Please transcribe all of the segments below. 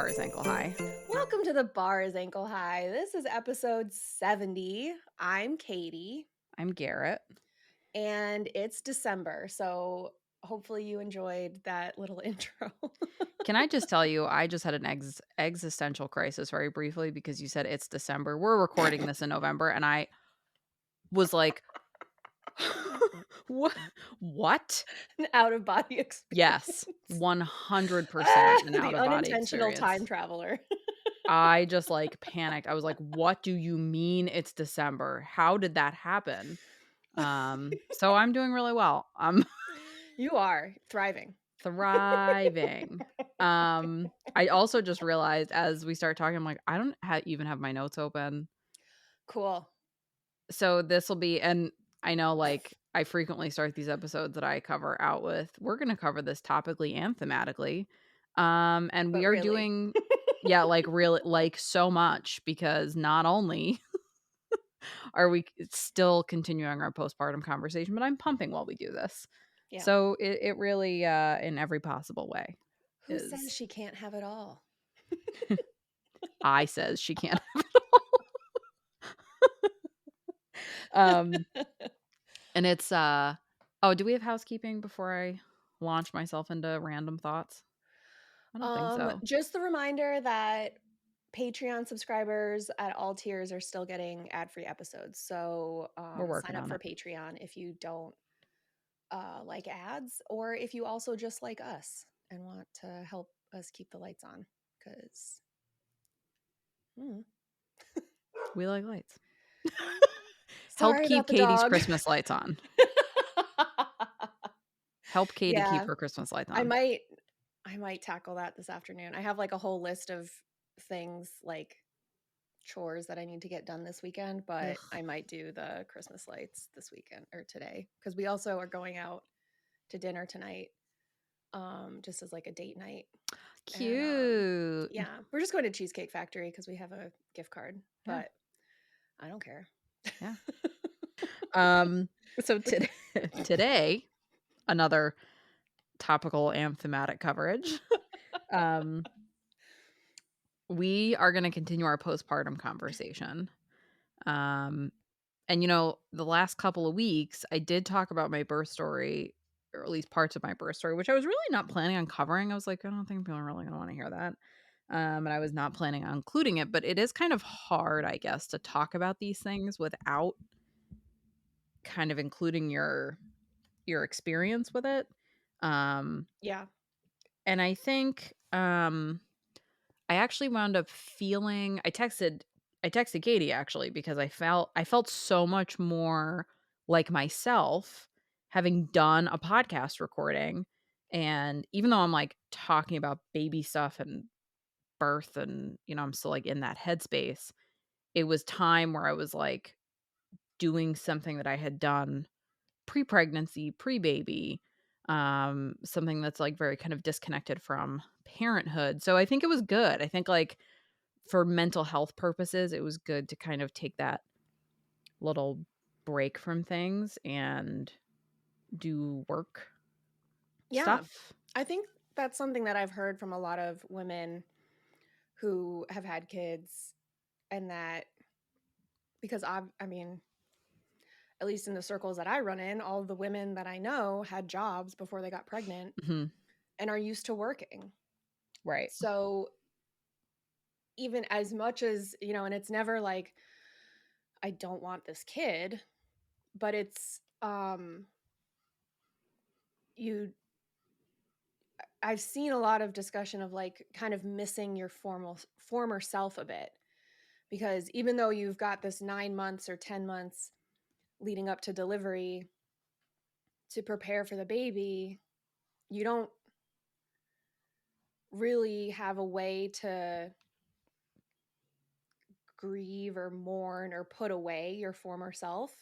Bar is Ankle High. Welcome to the Bar is Ankle High. This is episode 70. I'm Katie, I'm Garrett. and it's December. So hopefully you enjoyed that little intro. Can I just tell you, I just had an existential crisis very briefly because you said it's December. We're recording this in November, and I was like, what? What? An out of body experience. Yes, 100% an The out of body unintentional time experience. traveler. I just like panicked. I was like, what do you mean it's December? How did that happen? So I'm doing really well. I'm You are thriving. thriving. I also just realized as we start talking, I'm like, I don't even have my notes open. Cool. So this will be, and I know like I frequently start these episodes that I cover out with, we're going to cover this topically and thematically. And we But are really, doing, yeah, like really, like so much because not only are we still continuing our postpartum conversation, but I'm pumping while we do this. yeah. So it really, in every possible way Who says is she can't have it all? I says she can't have it all. And it's oh, do we have housekeeping before I launch myself into random thoughts? I don't think so. Just the reminder that Patreon subscribers at all tiers are still getting ad-free episodes. So We're sign working up on for it. Patreon if you don't like ads, or if you also just like us and want to help us keep the lights on. Because We like lights. Help sorry keep about the Katie's dog. Christmas lights on. Help Katie keep Yeah, her Christmas lights I on. might I might tackle that this afternoon. I have like a whole list of things like chores that I need to get done this weekend, but Ugh. I might do the Christmas lights this weekend or today because we also are going out to dinner tonight, just as like a date night. And Cute. yeah, we're just going to Cheesecake Factory because we have a gift card, Yeah. but I don't care. Yeah. So today, another topical and thematic coverage. Um we are going to continue our postpartum conversation. Um And, the last couple of weeks, I did talk about my birth story, or at least parts of my birth story, which I was really not planning on covering. I was like, I don't think people are really gonna wanna hear that. And I was not planning on including it, but it is kind of hard, I guess, to talk about these things without kind of including your experience with it. Um, Yeah. and I think, I actually wound up feeling I texted Katie actually because I felt so much more like myself having done a podcast recording. And even though I'm like talking about baby stuff and birth and I'm still like in that headspace, it was time where I was like doing something that I had done pre-pregnancy, pre-baby, something that's like very kind of disconnected from parenthood. So I think it was good. I think like for mental health purposes, it was good to kind of take that little break from things and do work Yeah. stuff. I think that's something that I've heard from a lot of women who have had kids, and that because I mean, at least in the circles that I run in, all of the women that I know had jobs before they got pregnant Mhm. and are used to working. Right. So even as much as, and it's never like I don't want this kid, but it's you I've seen a lot of discussion of like kind of missing your former self a bit, because even though you've got this 9 months or 10 months leading up to delivery to prepare for the baby, you don't really have a way to grieve or mourn or put away your former self.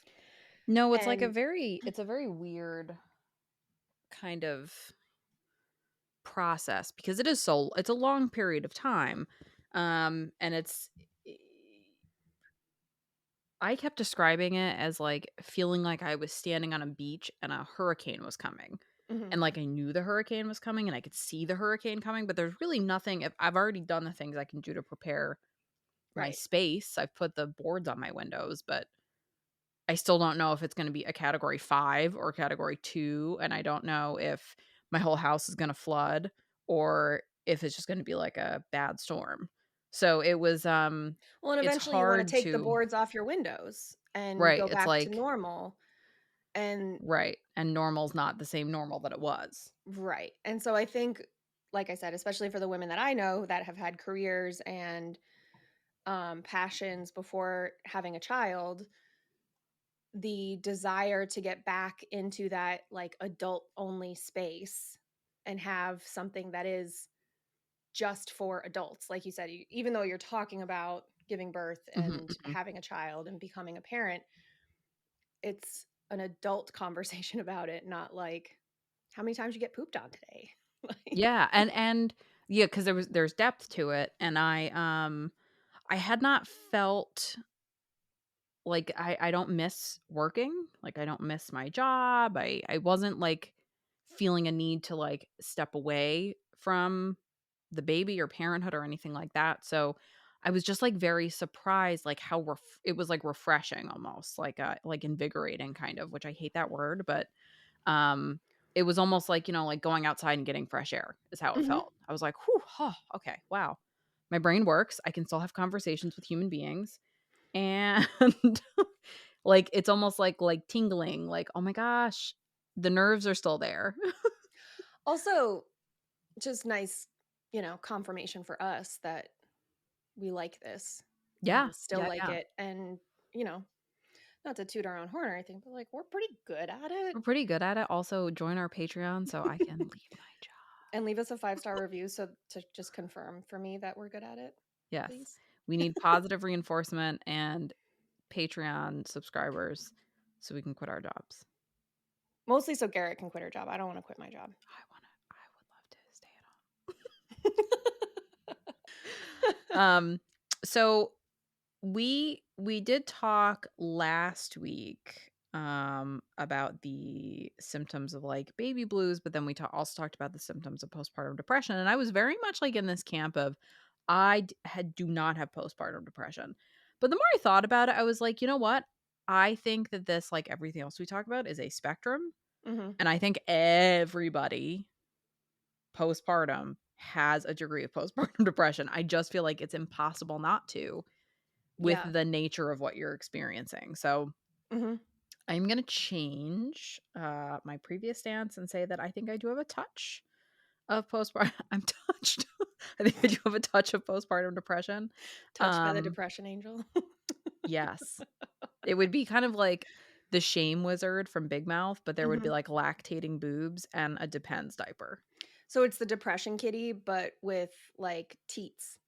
No, it's like And it's a very weird kind of process because it's a long period of time. And I kept describing it as like feeling like I was standing on a beach and a hurricane was coming. Mhm. and, like, I knew the hurricane was coming and I could see the hurricane coming, but there's really nothing if I've already done the things I can do to prepare my Right. space. I've put the boards on my windows, but I still don't know if it's gonna be a category 5 or category 2, and I don't know if my whole house is gonna flood or if it's just gonna be, like, a bad storm. So Well, and it's eventually you wanna hard take the to boards off your windows and right, go it's back to like normal, and right, and normal's not the same normal that it was. right, and so I think, like I said, especially for the women that I know that have had careers and, passions before having a child, the desire to get back into that, like, adult-only space and have something that is just for adults, like you said, even though you're talking about giving birth Mhm, and mhm. having a child and becoming a parent, it's an adult conversation about it, not like, "How many times you get pooped on today?" Like Yeah, and yeah, because there's depth to it, and I had not felt like I don't miss working, like, I don't miss my job, I wasn't, like, feeling a need to, like, step away from the baby or parenthood or anything like that, so I was just, like, very surprised, like, how it was, like, refreshing almost, like, invigorating kind of, which I hate that word, but, um, it was almost like, like, going outside and getting fresh air is how it Mhm. felt. I was like, "Whew, huh, okay, wow. My brain works, I can still have conversations with human beings." And, like, it's almost like tingling, like, "Oh my gosh, the nerves are still there." Also, just nice, confirmation for us that we like this Yeah, and still yeah, like yeah. it, and, you know, not to toot our own horn or anything, but, like, we're pretty good at it. We're pretty good at it. Also, join our Patreon so I can leave my job. And leave us a five-star review so to just confirm for me that we're good at it, Yes. please. We need positive reinforcement and Patreon subscribers so we can quit our jobs. Mostly so Garrett can quit her job. I don't wanna quit my job. I would love to stay at home. So we did talk last week about the symptoms of like baby blues, but then also talked about the symptoms of postpartum depression, and I was very much like in this camp of do not have postpartum depression. But the more I thought about it, I was like, you know what? I think that this, like everything else we talk about, is a spectrum, Mhm. and I think everybody postpartum has a degree of postpartum depression. I just feel like it's impossible not to with Yeah. the nature of what you're experiencing. So Mhm. I'm going to change my previous stance and say that I think I do have a touch of postpartum. I'm touched. I think I do have a touch of postpartum depression. Touched by the Um, depression angel. yes, it would be kind of like the shame wizard from Big Mouth, but there would be Mhm. like lactating boobs and a Depends diaper. So it's the depression kitty, but with, like, teats.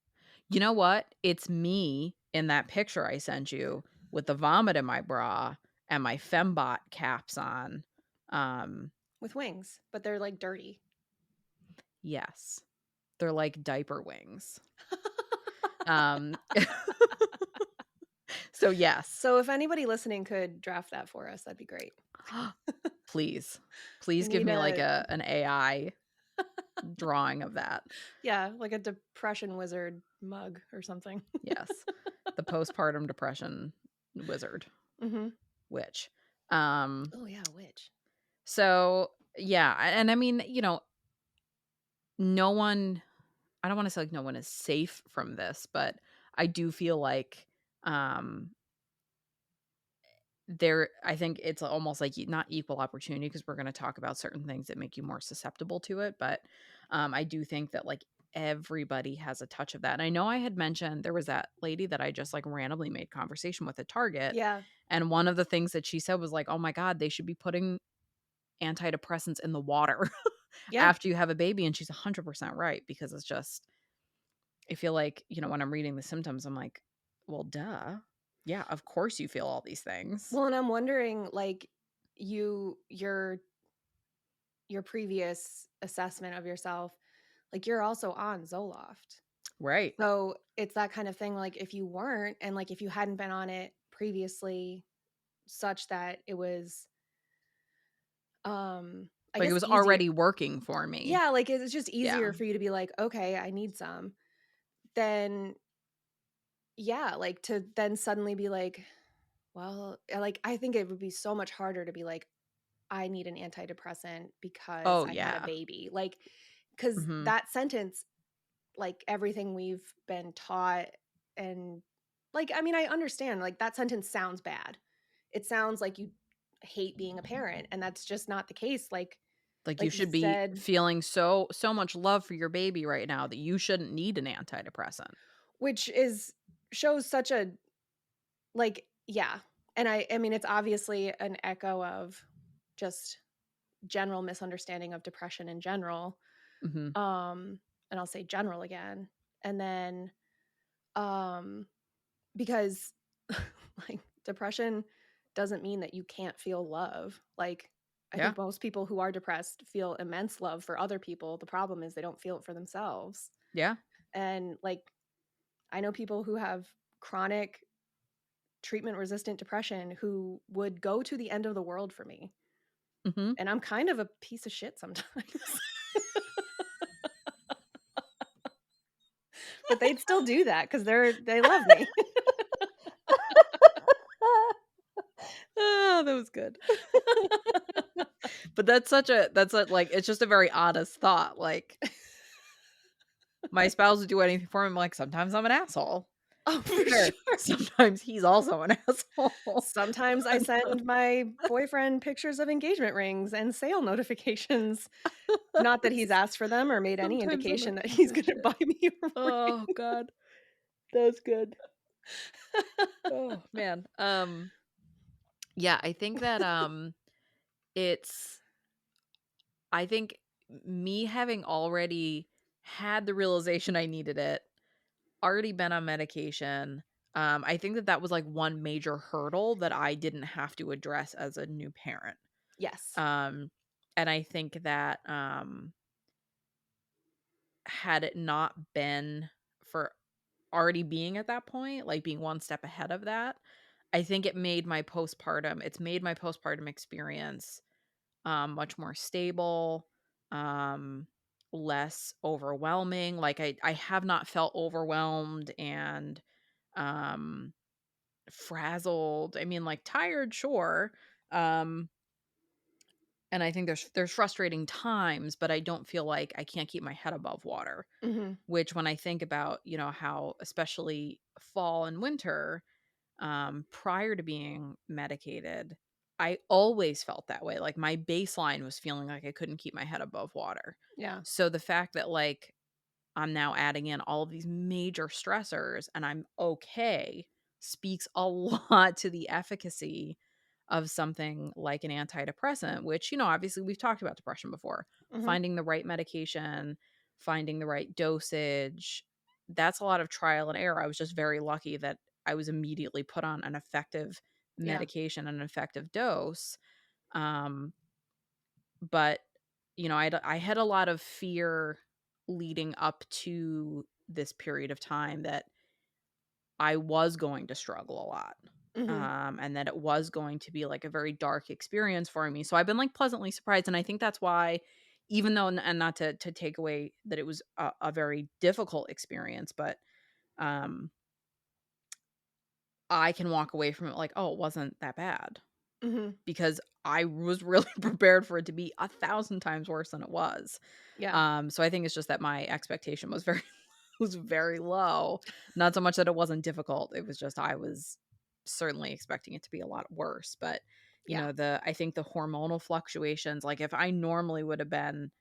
You know what? It's me in that picture I sent you with the vomit in my bra and my fembot caps on. Um, With wings, but they're, like, dirty. yes. They're like diaper wings. Um, so yes. So if anybody listening could draft that for us, that'd be great. Please. We Please give need me like a an AI drawing of that. yeah, like a depression wizard mug or something. Yes. The postpartum depression wizard Mhm. witch. Um, Oh, yeah, witch. so yeah, and I mean, no one I don't wanna say like no one is safe from this, but I do feel like, I think it's almost like not equal opportunity because we're gonna talk about certain things that make you more susceptible to it, but, I do think that, like, everybody has a touch of that, and I know I had mentioned there was that lady that I just, like, randomly made conversation with at Target, Yeah. and one of the things that she said was like, "Oh my god, they should be putting antidepressants in the water Yeah. after you have a baby," and she's 100% right because it's just I feel like, when I'm reading the symptoms, I'm like, "Well, duh. Yeah, of course you feel all these things." Well, and I'm wondering, like, you your previous assessment of yourself, like, you're also on Zoloft. Right. So, it's that kind of thing, like, if you weren't and, like, if you hadn't been on it previously such that it was, I Like, it guess was easier. already working for me. Yeah, like, it's just Yeah. easier for you to be like, "Okay, I need some," than yeah, like, to then suddenly be like, "Well," like, I think it would be so much harder to be like, "I need an antidepressant because Oh, I had a yeah. baby." Like, because Mhm. that sentence, like, everything we've been taught and like, I mean, I understand, like, that sentence sounds bad. It sounds like you hate being a parent, and that's just not the case, Like, you like you should be said, feeling so much love for your baby right now that you shouldn't need an antidepressant. which is shows such a like, yeah, and I mean, it's obviously an echo of just general misunderstanding of depression in general, Mhm. and I'll say general again, and then, um, because, like, depression doesn't mean that you can't feel love, like, I Yeah. think most people who are depressed feel immense love for other people, the problem is they don't feel it for themselves, Yeah. and, like, I know people who have chronic treatment-resistant depression who would go to the end of the world for me, Mhm. and I'm kind of a piece of shit sometimes, but they'd still do that because they love me. Oh, that was good. But that's like, it's just a very honest thought, like, my spouse would do anything for me, I'm like, "Sometimes I'm an asshole." Oh, for Sure. sure. Sometimes he's also an asshole. Sometimes I send my boyfriend pictures of engagement rings and sale notifications. Not that he's asked for them or made any Sometimes I'm a indication that piece he's of gonna shit. buy me a Oh ring. god, that was good. Oh, man. Yeah, I think that, it's I think me having already had the realization I needed it, already been on medication, I think that that was, like, one major hurdle that I didn't have to address as a new parent. Yes. Um, and I think that, had it not been for already being at that point, like, being one step ahead of that, I think it's made my postpartum experience, much more stable, um, less overwhelming, like, I have not felt overwhelmed and, um, frazzled. I mean, like, tired, sure, um, and I think there's frustrating times, but I don't feel like I can't keep my head above water, Mhm. which when I think about, how especially fall and winter, prior to being medicated, I always felt that way. Like my baseline was feeling like I couldn't keep my head above water. Yeah. So the fact that like I'm now adding in all of these major stressors and I'm okay speaks a lot to the efficacy of something like an antidepressant, which, obviously we've talked about depression before. Mhm. Finding the right medication, finding the right dosage, that's a lot of trial and error. I was just very lucky that I was immediately put on an effective Yeah. medication, an effective dose. Um, but, I had a lot of fear leading up to this period of time that I was going to struggle a lot, Mhm. and that it was going to be, like, a very dark experience for me, so I've been, like, pleasantly surprised, and I think that's why even though and not to take away that it was a very difficult experience, but, um, I can walk away from it like, "Oh, it wasn't that bad," Mhm. because I was really prepared for it to be 1,000 times worse than it was. Yeah. So I think it's just that my expectation was very was very low. Not so much that it wasn't difficult, it was just I was certainly expecting it to be a lot worse, but, Yeah. I think the hormonal fluctuations, like, if I normally would have been,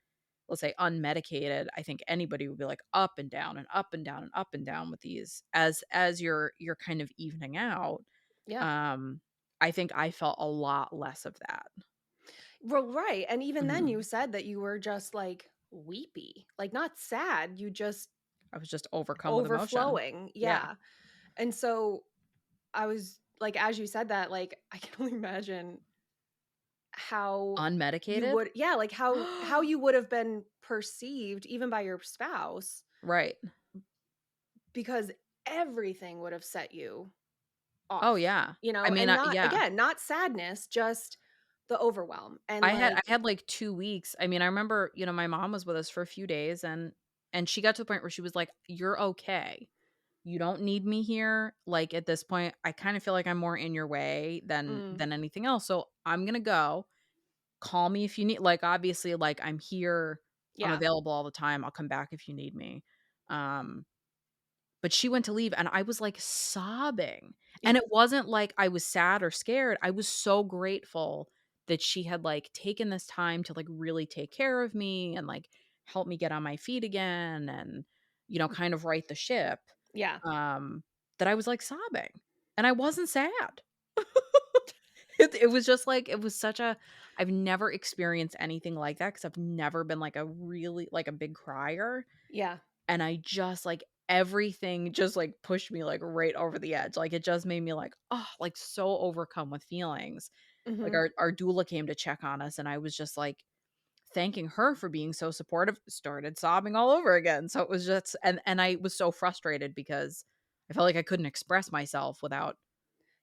let's say, unmedicated, I think anybody would be, like, up and down and up and down and up and down with these as you're kind of evening out. Yeah. Um, I think I felt a lot less of that. Well, right, and even then you Mhm. said that you were just, like, weepy, like, not sad, you just I was just overcome with emotion. overflowing, Yeah. yeah, and so I was like, as you said that, like, I can only imagine how you Unmedicated? would yeah, like, how you would have been perceived even by your spouse Right. because everything would have set you Oh, off, yeah. I mean, and not yeah. again, not sadness, just, the overwhelm and, I had, like, 2 weeks. I mean, I remember, my mom was with us for a few days, and she got to the point where she was like, "You're okay. You don't need me here. Like, at this point, I kinda feel like I'm more in your way than mm, than anything else, so I'm gonna go. Call me if you need, like, obviously, like, I'm here. I'm yeah, available all the time. I'll come back if you need me." Um But she went to leave, and I was, like, sobbing, and it wasn't like I was sad or scared, I was so grateful that she had, like, taken this time to, like, really take care of me and, like, help me get on my feet again and, kind of right the ship, yeah, um, that I was, like, sobbing, and I wasn't sad. It was just, like, it was such a I've never experienced anything like that because 'cause I've never been, like, a really like, a big crier. yeah, And I just, like everything just, like, pushed me, like, right over the edge, like, it just made me, like, oh, like, so overcome with feelings. Like, mhm, our doula came to check on us, and I was just, like, thanking her for being so supportive, started sobbing all over again, so it was just and I was so frustrated because I felt like I couldn't express myself without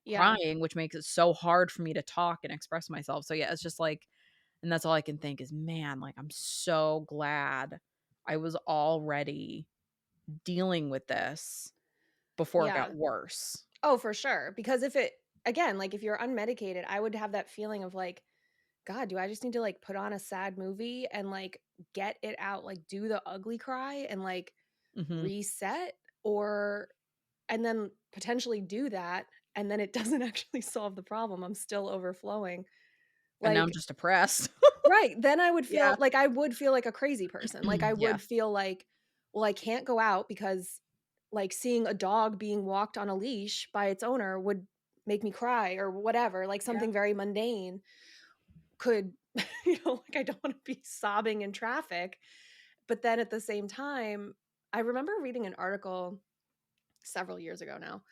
yeah, crying, which makes it so hard for me to talk and express myself, so, yeah, it's just, like and that's all I can think is, "Man, like, I'm so glad I was already dealing with this before it yeah. got worse." Oh, for sure, because if it again, like, if you're unmedicated, I would have that feeling of, like, "God, do I just need to, like, put on a sad movie and, like, get it out, like, do the ugly cry and, like, Mhm. reset?" Or and then potentially do that, and then it doesn't actually solve the problem, I'm still overflowing. And now I'm Like just depressed. right, then Yeah. I would feel like a crazy person, like, I Yeah. would feel like, well, I can't go out because, like, seeing a dog being walked on a leash by its owner would make me cry or whatever, like, Yeah. something very mundane could like, I don't wanna be sobbing in traffic, but then at the same time, I remember reading an article several years ago now,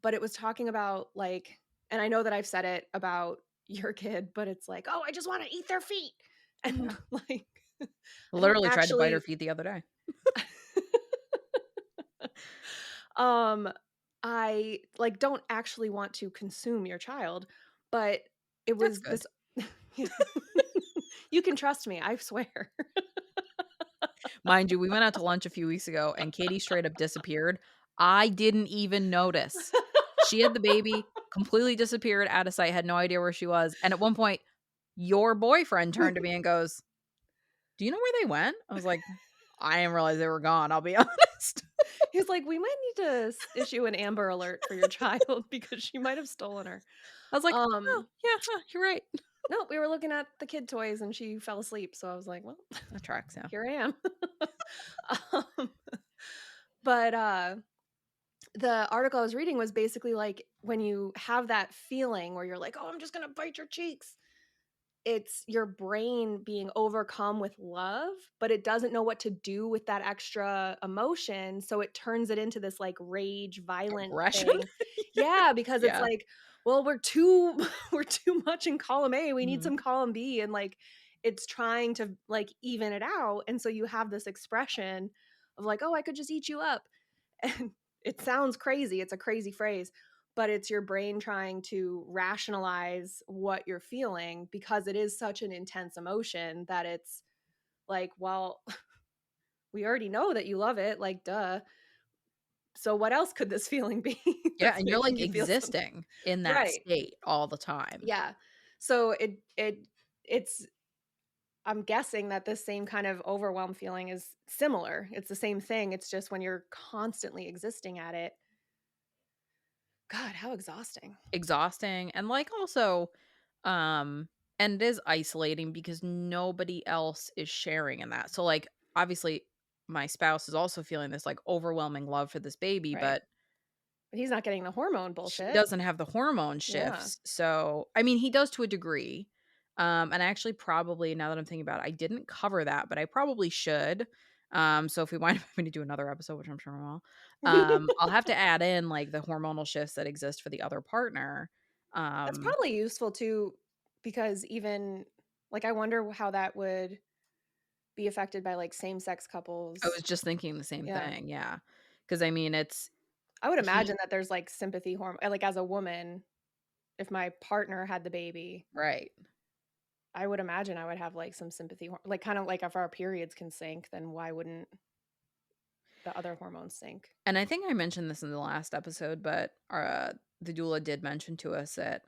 but it was talking about, like and I know that I've said it about your kid, but it's like, "Oh, I just wanna eat their feet." And, Yeah. like, I don't Literally tried to bite her actually feet the other day. um, I, like, don't actually want to consume your child, but it That's was good. this Yeah. You can trust me, I swear. Mind you, we went out to lunch a few weeks ago, and Katie straight up disappeared. I didn't even notice. She had the baby, completely disappeared out of sight, had no idea where she was, and at one point, your boyfriend turned to me and goes, "Do you know where they went?" I was like, "I didn't realize they were gone, I'll be honest." He's like, "We might need to issue an Amber Alert for your child because she might have stolen her." I was like, "Oh, Um, yeah, huh, you're right." no, we were looking at the kid toys and she fell asleep, so I was like, "Well, That tracks, yeah. here I am." Um, but, the article I was reading was basically like when you have that feeling where you're like, "Oh, I'm just gonna bite your cheeks." It's your brain being overcome with love, but it doesn't know what to do with that extra emotion, so it turns it into this, like, rage, violent Aggression? thing. Yeah, because it's Yeah. like, well, we're too we're too much in column A, we need Mhm. some column B, and, like, it's trying to, like, even it out, and so you have this expression of like, "Oh, I could just eat you up." And it sounds crazy, it's a crazy phrase, but it's your brain trying to rationalize what you're feeling because it is such an intense emotion that it's like, well, we already know that you love it, like, duh. So what else could this feeling be Yeah, that's and you're, making like, you feel something? existing in that Right. state all the time. Yeah. So it's I'm guessing that this same kind of overwhelm feeling is similar. It's the same thing. It's just when you're constantly existing at it. God, how exhausting. Exhausting and, like, also, um and it is isolating because nobody else is sharing in that. So, like, obviously, my spouse is also feeling this, like, overwhelming love for this baby, Right. but But he's not getting the hormone she bullshit. doesn't have the hormone Yeah. shifts, so I mean, he does to a degree, and I actually probably, now that I'm thinking about it, I didn't cover that, but I probably should, so if we wind up having to do another episode, which I'm sure we will, I'll have to add in, like, the hormonal shifts that exist for the other partner, That's um, probably useful too, because even like, I wonder how that would be affected by, like, same-sex I was couples. just thinking the same Yeah. thing, yeah, because I mean, it's I would he imagine that there's, like, sympathy like, as a woman, if my partner had the baby, right. I would imagine I would have, like, some sympathy like, kinda like if our periods can sync, then why wouldn't the other hormones sync? And I think I mentioned this in the last episode, but, the doula did mention to us that,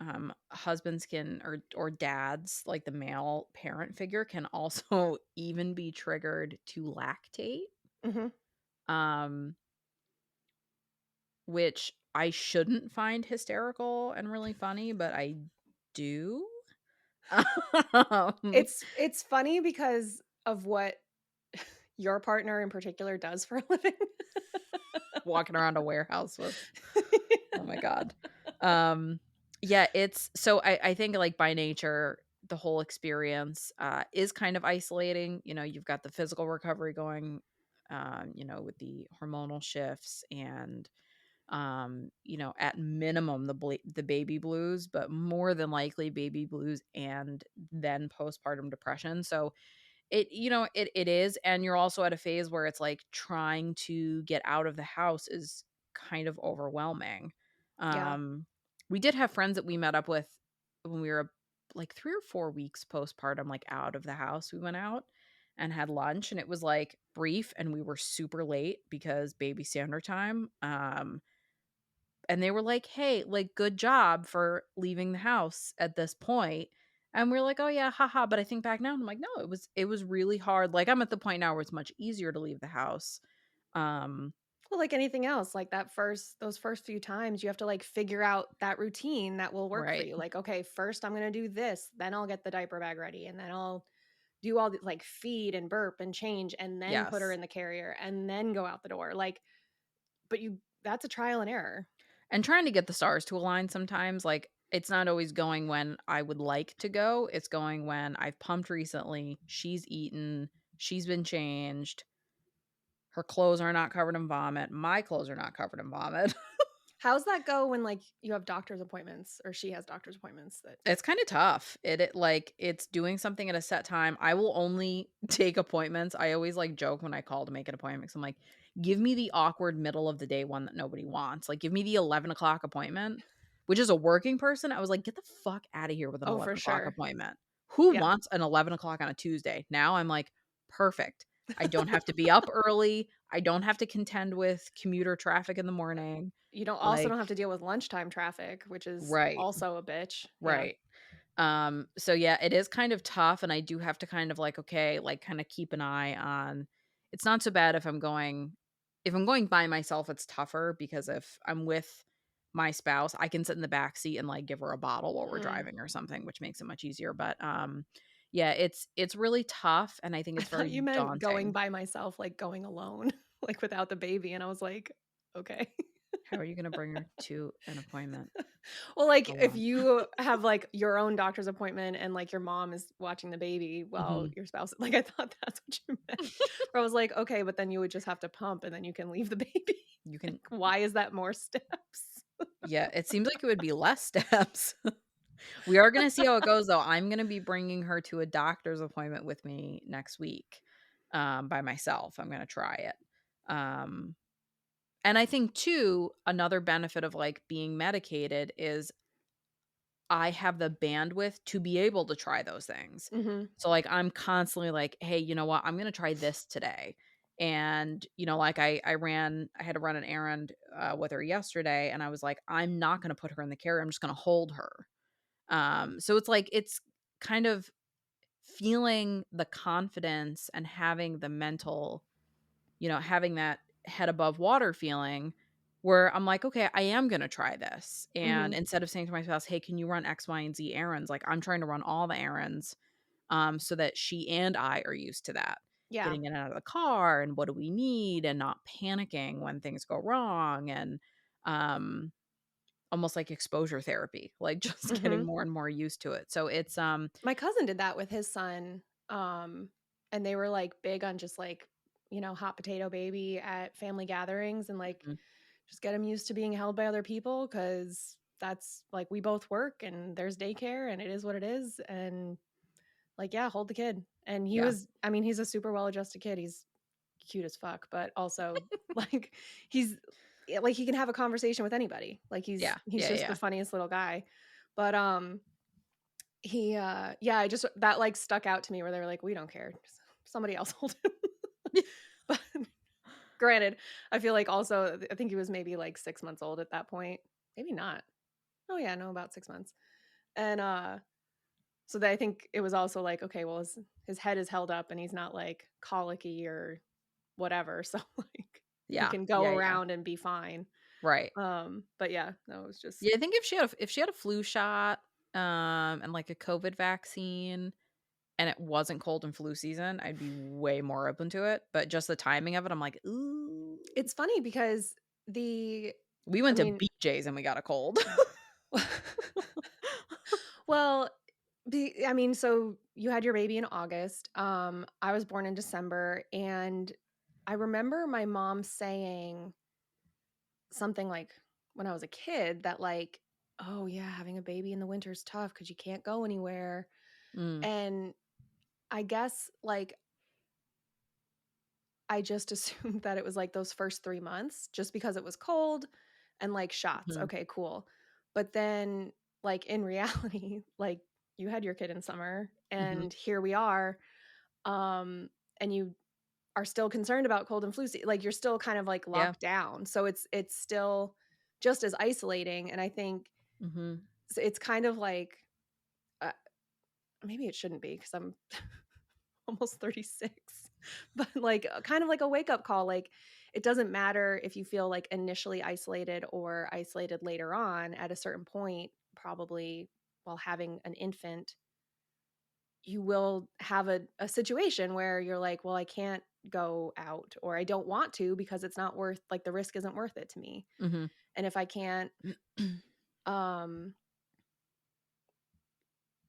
husbands can or dads, like the male parent figure, can also even be triggered to lactate, Mhm. um, which I shouldn't find hysterical and really funny, but I do. Um, It's funny because of what your partner in particular does for a living. walking around a warehouse with oh my god. Um, yeah, it's so I think, like, by nature, the whole experience, is kind of isolating. You know, you've got the physical recovery going, with the hormonal shifts and, at minimum, the baby blues, but more than likely baby blues and then postpartum depression. So it is, and you're also at a phase where it's, like, trying to get out of the house is kind of overwhelming. Yeah. Um, we did have friends that we met up with when we were, like, 3 or 4 weeks postpartum, like, out of the house. We went out and had lunch, and it was, like, brief, and we were super late because baby standard time, and they were like, "Hey, like, good job for leaving the house at this point." And we're like, "Oh, yeah, haha." But I think back now, and I'm like, "No, it was really hard." Like, I'm at the point now where it's much easier to leave the house. Um, Well, like anything else, like those first few times, you have to, like, figure out that routine that will work for right. you. Like, "Okay, first I'm gonna do this, then I'll get the diaper bag ready, and then I'll do all the like, feed and burp and change, and then put her Yes. in the carrier, and then go out the door." Like, but you that's a trial and error. And trying to get the stars to align sometimes, like, it's not always going when I would like to go. It's going when I've pumped recently, she's eaten, she's been changed, her clothes are not covered in vomit, my clothes are not covered in vomit. How's that go when, like, you have doctor's appointments or she has doctor's appointments that It's kinda tough. It's doing something at a set time. I will only take appointments. I always, like, joke when I call to make an appointment 'cause I'm like, "Give me the awkward middle of the day one that nobody wants." Like, give me the 11 o'clock appointment, which is a working person, I was like, "Get the fuck outta here with an Oh, for 11 o'clock sure. appointment." Who Yeah. wants an 11 o'clock on a Tuesday? Now I'm like, "Perfect. I don't have to be up early. I don't have to contend with commuter traffic in the morning." You don't have Like to deal with lunchtime traffic, which is right, also a bitch. Yeah. right. So yeah, it is kind of tough, and I do have to kind of like, okay, like kind of keep an eye on it's not so bad if I'm going by myself, it's tougher because if I'm with my spouse, I can sit in the back seat and like give her a bottle while we're Mm. driving or something, which makes it much easier. But yeah, it's really tough and I think I it's thought very you meant going daunting. by myself, like, going alone, like, without the baby, and I was like, "Okay." How are you gonna bring her to an appointment Well, like, if alone? you have, like, your own doctor's appointment and, like, your mom is watching the baby while Mhm. your spouse like, I thought that's what you meant. Where I was like, "Okay, but then you would just have to pump and then you can leave the baby." You Like, can why is that more steps? yeah, it seems like it would be less steps. We are gonna see how it goes, though. I'm gonna be bringing her to a doctor's appointment with me next week, by myself. I'm gonna try it. Um, and I think too, another benefit of, like, being medicated is I have the bandwidth to be able to try those things. Mhm. So, like, I'm constantly like, "Hey, you know what? I'm gonna try this today." And, like, I had to run an errand, with her yesterday, and I was like, "I'm not gonna put her in the carrier, I'm just gonna hold her." So it's like it's kind of feeling the confidence and having the mental, having that head above water feeling where I'm like, okay, I am going to try this. And Mhm. instead of saying to my spouse, hey, can you run X, Y, and Z errands? Like I'm trying to run all the errands so that she and I are used to that. Yeah. Getting in and out of the car and what do we need and not panicking when things go wrong and um almost like exposure therapy, like, just getting Mhm. more and more used to it. So it's, My cousin did that with his son, and they were, like, big on just, like, hot potato baby at family gatherings and, like, mhm, just get him used to being held by other people because that's like, we both work and there's daycare and it is what it is, and, like, yeah, hold the kid. And he yeah, was I mean, he's a super well-adjusted kid, he's cute as fuck, but also, like, he's like, he can have a conversation with anybody. Like, he's yeah, he's yeah, just the yeah, funniest little guy. But, yeah, I just that, like, stuck out to me where they were like, "We don't care. Somebody else hold him." But granted, I feel like also I think he was maybe, like, 6 months old at that point. Maybe not. Oh, yeah, no, about 6 months. And, so that I think it was also like, okay, well, his head is held up and he's not, like, colicky or whatever, so, like, he Yeah, can go yeah, yeah, around and be fine. right. But yeah, no, it was just Yeah, I think if she had a flu shot, and, like, a COVID vaccine, and it wasn't cold and flu season, I'd be way more open to it, but just the timing of it, I'm like, "Ooh." it's funny because the We I went to mean BJ's and we got a cold. well, I mean, so you had your baby in August. I was born in December, and I remember my mom saying something like when I was a kid that like, "Oh yeah, having a baby in the winter is tough because you can't go anywhere." Mm, And I guess like I just assumed that it was like those first 3 months just because it was cold and like shots. mhm, Okay, cool. But then like in reality, like you had your kid in summer mhm. and here we are and you are still concerned about cold and flu like you're still kind of like Yeah, locked down. So it's still just as isolating and I think mhm, it's kind of like uh, maybe it shouldn't be because I'm almost 36. But like kind of like a wake up call like it doesn't matter if you feel like initially isolated or isolated later on at a certain point probably while having an infant you will have a situation where you're like well I can't go out or I don't want to because it's not worth like the risk isn't worth it to me mhm. and if I can't um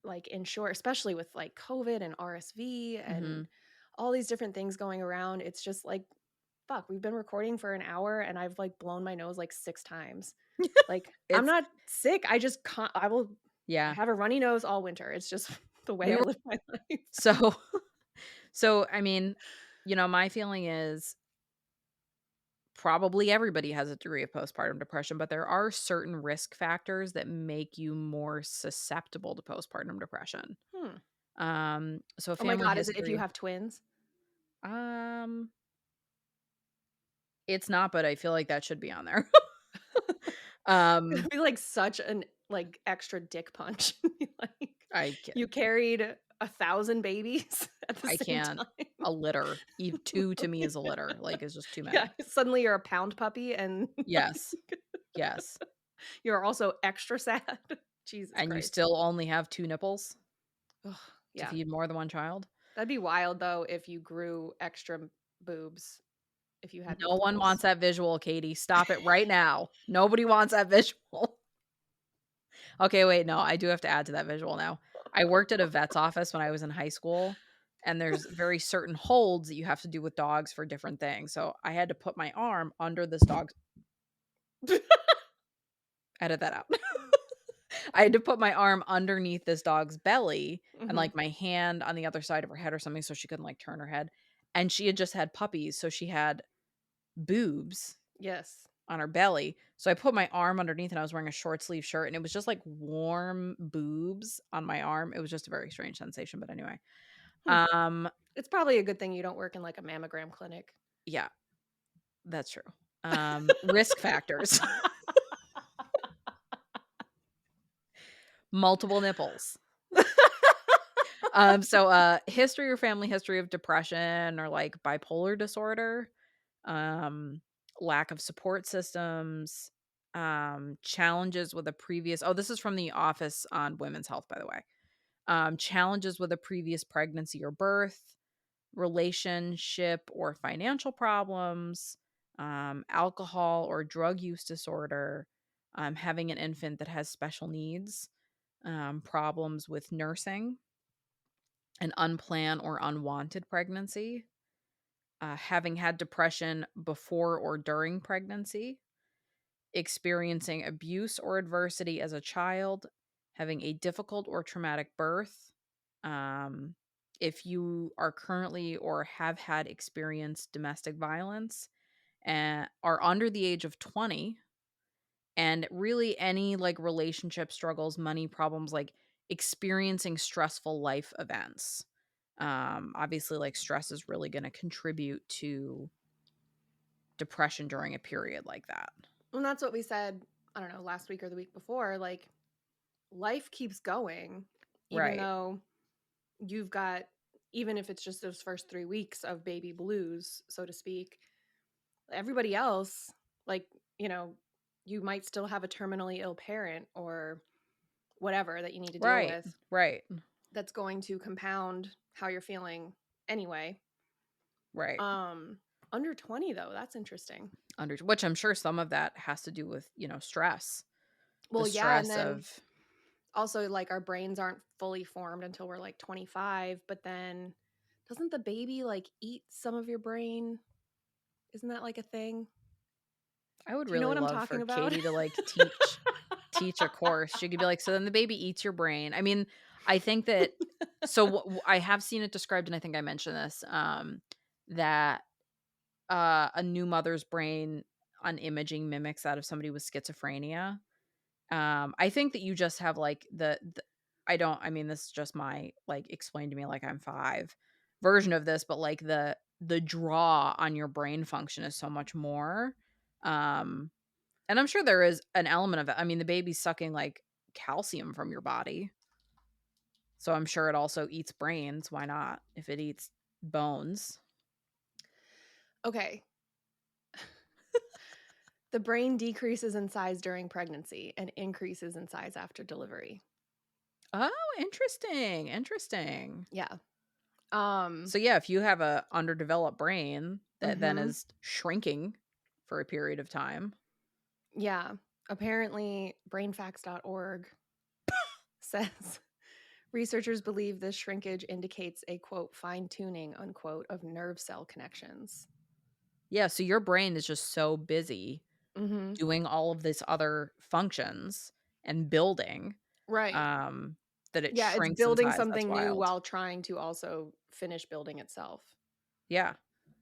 like ensure especially with like covid and rsv and Mhm. all these different things going around it's just like fuck, we've been recording for an hour and I've like blown my nose like 6 times. Like, I'm It's not sick. I just can't I will yeah. have a runny nose all winter. It's just the way We I were live my life. so so, I mean, my feeling is probably everybody has a degree of postpartum depression, but there are certain risk factors that make you more susceptible to postpartum depression. Hmm. So Oh my family god, is it if you history have twins? um, it's not, but I feel like that should be on there. Um, It'd be like such an like extra dick punch. Like I ca you carried 1,000 babies at the I same can't. time. A litter, 2 to me is a litter, like, it's just too Yeah, many. suddenly you're a pound puppy and Yes, yes, you're also extra sad. Jesus and you Christ. still only have 2 nipples Ugh, to yeah. feed more than 1 child? That'd be wild though if you grew extra boobs if you had No one multiples. wants that visual, Katie, stop it right now. Nobody wants that visual. Okay, wait, no, I do have to add to that visual now. I worked at a vet's office when I was in high school, and there's very certain holds that you have to do with dogs for different things, so I had to put my arm under this dog's edit that out. I had to put my arm underneath this dog's belly and, Mhm. like, my hand on the other side of her head or something so she couldn't, like, turn her head, and she had just had puppies, so she had boobs Yes. on her belly, so I put my arm underneath and I was wearing a short sleeve shirt, and it was just, like, warm boobs on my arm. It was just a very strange sensation, but anyway. Hmm. Um, It's probably a good thing you don't work in, like, a mammogram clinic. yeah, that's true. Risk factors. Multiple nipples. History or family history of depression or, like, bipolar disorder, um, lack of support systems, challenges with a previous this is from The Office on Women's Health, by the way. Challenges with a previous pregnancy or birth, relationship or financial problems, alcohol or drug use disorder, having an infant that has special needs, problems with nursing, an unplanned or unwanted pregnancy, having had depression before or during pregnancy, experiencing abuse or adversity as a child, having a difficult or traumatic birth, um, if you are currently or have had experienced domestic violence and are under the age of 20, and really any like relationship struggles, money problems, like experiencing stressful life events. Obviously, like, stress is really gonna contribute to depression during a period like that. And that's what we said, I don't know, last week or the week before, like, life keeps going even Right. though you've got even if it's just those first 3 weeks of baby blues, so to speak, everybody else, like, you know, you might still have a terminally ill parent or whatever that you need to deal Right. with Right. that's going to compound how you're feeling anyway. Right. Um, Under 20 though, that's interesting. Under which I'm sure some of that has to do with, stress. The Well, yeah, and stress then of also, like, our brains aren't fully formed until we're, like, 25, but then doesn't the baby, like, eat some of your brain? Isn't that, like, a thing? I would Do you know really what I'm love talking for about? Katie to, like, teach a course. She could be like, "So then the baby eats your brain." I mean, I think that so I have seen it described, and I think I mentioned this, that, a new mother's brain on imaging mimics that of somebody with schizophrenia. I think that you just have, like, I mean, this is just my, like, explain to me like I'm 5 version of this, but, like, the draw on your brain function is so much more, um, and I'm sure there is an element of it. I mean, the baby's sucking, like, calcium from your body, so I'm sure it also eats brains, why not? If it eats bones. Okay. The brain decreases in size during pregnancy and increases in size after delivery. Oh, interesting, interesting. Yeah. Um, So, yeah, if you have a underdeveloped brain that then mhm. is shrinking for a period of time. Yeah. Apparently, brainfacts.org says researchers believe this shrinkage indicates a quote fine tuning unquote of nerve cell connections. Yeah, so your brain is just so busy Mhm. doing all of this other functions and building, Right. um, that it Yeah, it's shrinks in building size. That's something new wild. while trying to also finish building itself. Yeah.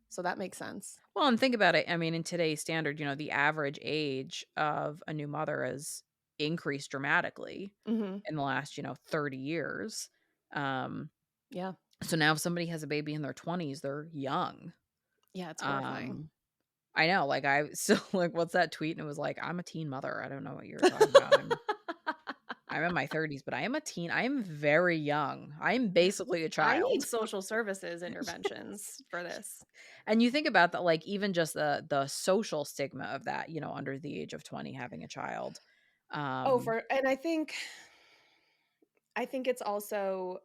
So that makes sense. Well, and think about it, I mean, in today's standard, the average age of a new mother has increased dramatically Mhm. in the last, 30 years. Um, Yeah. so now if somebody has a baby in their 20s, they're young. Yeah, it's horrifying. Um I know, like, I still like, what's that tweet? And it was like, "I'm a teen mother. I don't know what you're talking about. I'm in my 30s, but I am a teen. I am very young. I am basically a I need child." social services interventions for this. And you think about that, like, even just the social stigma of that, under the age of 20 having a child. Oh, Um, for and I think it's also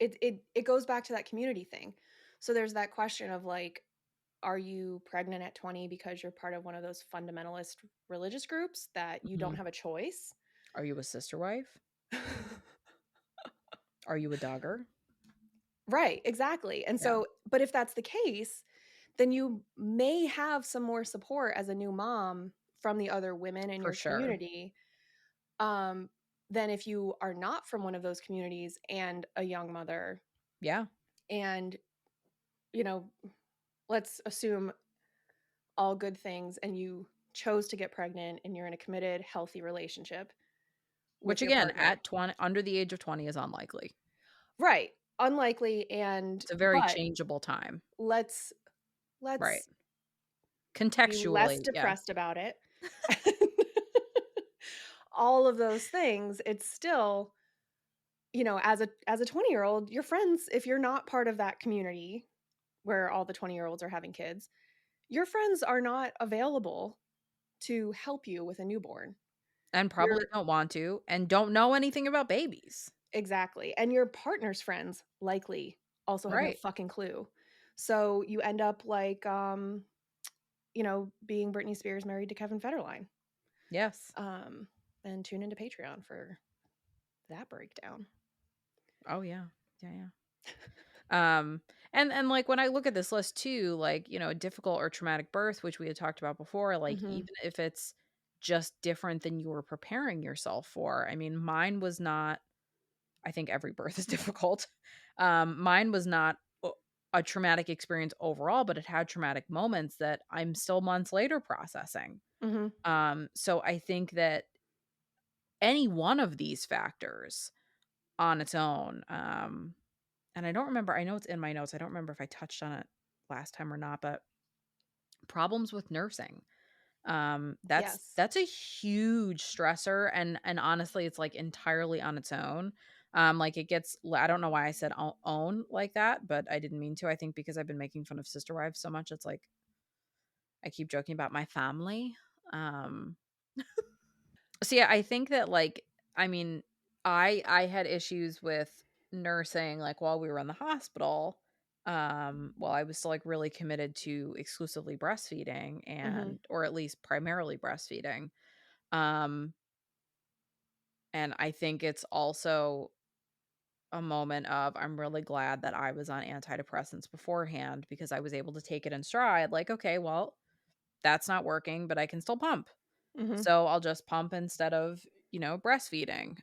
it goes back to that community thing. So there's that question of like, are you pregnant at 20 because you're part of one of those fundamentalist religious groups that you don't mhm. have a choice? Are you a sister wife? Are you a dogger? Right, exactly. And Yeah, so, but if that's the case, then you may have some more support as a new mom from the other women in for your sure. community, um, than if you are not from one of those communities and a young mother. Yeah, And, you know, let's assume all good things and you chose to get pregnant and you're in a committed, healthy relationship which with your again, partner. at 20 under the age of 20 is unlikely. Right. Unlikely and It's a very but changeable time. let's Right. let's be less Contextually, yeah. depressed about it. All of those things, it's still, as a 20-year-old, your friends, if you're not part of that community where all the 20-year-olds are having kids, your friends are not available to help you with a newborn. And probably You're don't want to, and don't know anything about babies. exactly, and your partner's friends likely also have no Right. fucking clue. So you end up like, being Britney Spears married to Kevin Federline. Yes. Um, and tune into Patreon for that breakdown. Oh, yeah. Yeah, yeah. And, like, when I look at this list too, like, a difficult or traumatic birth, which we had talked about before, like, Mhm. even if it's just different than you were preparing yourself for, I mean, mine was not. I think every birth is difficult. Mine was not a traumatic experience overall, but it had traumatic moments that I'm still months later processing. Mhm. So I think that any one of these factors on its own. And I don't remember, I know it's in my notes. I don't remember if I touched on it last time or not, but problems with nursing. Yes. That's a huge stressor, and honestly, it's, like, entirely on its own. Like, it gets I don't know why I said own like that, but I didn't mean to. I think because I've been making fun of sister wives so much, it's like I keep joking about my family. Um, so, yeah, I think that, like, I mean, I had issues with nursing, like, while we were in the hospital, while I was still, like, really committed to exclusively breastfeeding Mhm. or at least primarily breastfeeding. Um, and I think it's also a moment of I'm really glad that I was on antidepressants beforehand because I was able to take it in stride, like, "Okay, well, that's not working, but I can still pump. Mhm. So I'll just pump instead of, breastfeeding."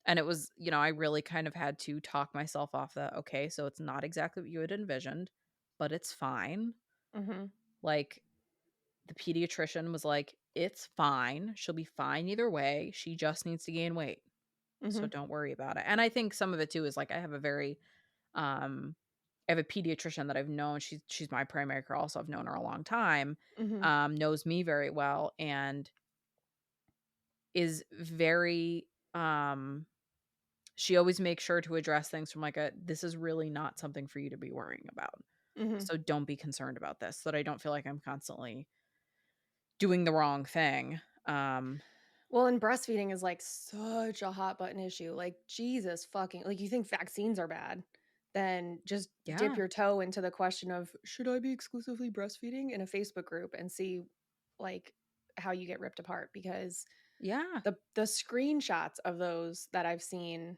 And it was, I really kind of had to talk myself off that, "Okay, so it's not exactly what you had envisioned, but it's fine." Mhm. Like, the pediatrician was like, "It's fine. She'll be fine either way. She just needs to gain weight. So Mhm. don't worry about it." And I think some of it too is like um I have a pediatrician that I've known. She's my primary care also. I've known her a long time. Mhm. Knows me very well and is very she always makes sure to address things from like a this is really not something for you to be worrying about. Mhm. So don't be concerned about this so that I don't feel like I'm constantly doing the wrong thing. Well, and breastfeeding is like such a hot button issue. Like, Jesus fucking, like, you think vaccines are bad, then just dip Yeah. your toe into the question of should I be exclusively breastfeeding in a Facebook group and see like how you get ripped apart because Yeah. the screenshots of those that I've seen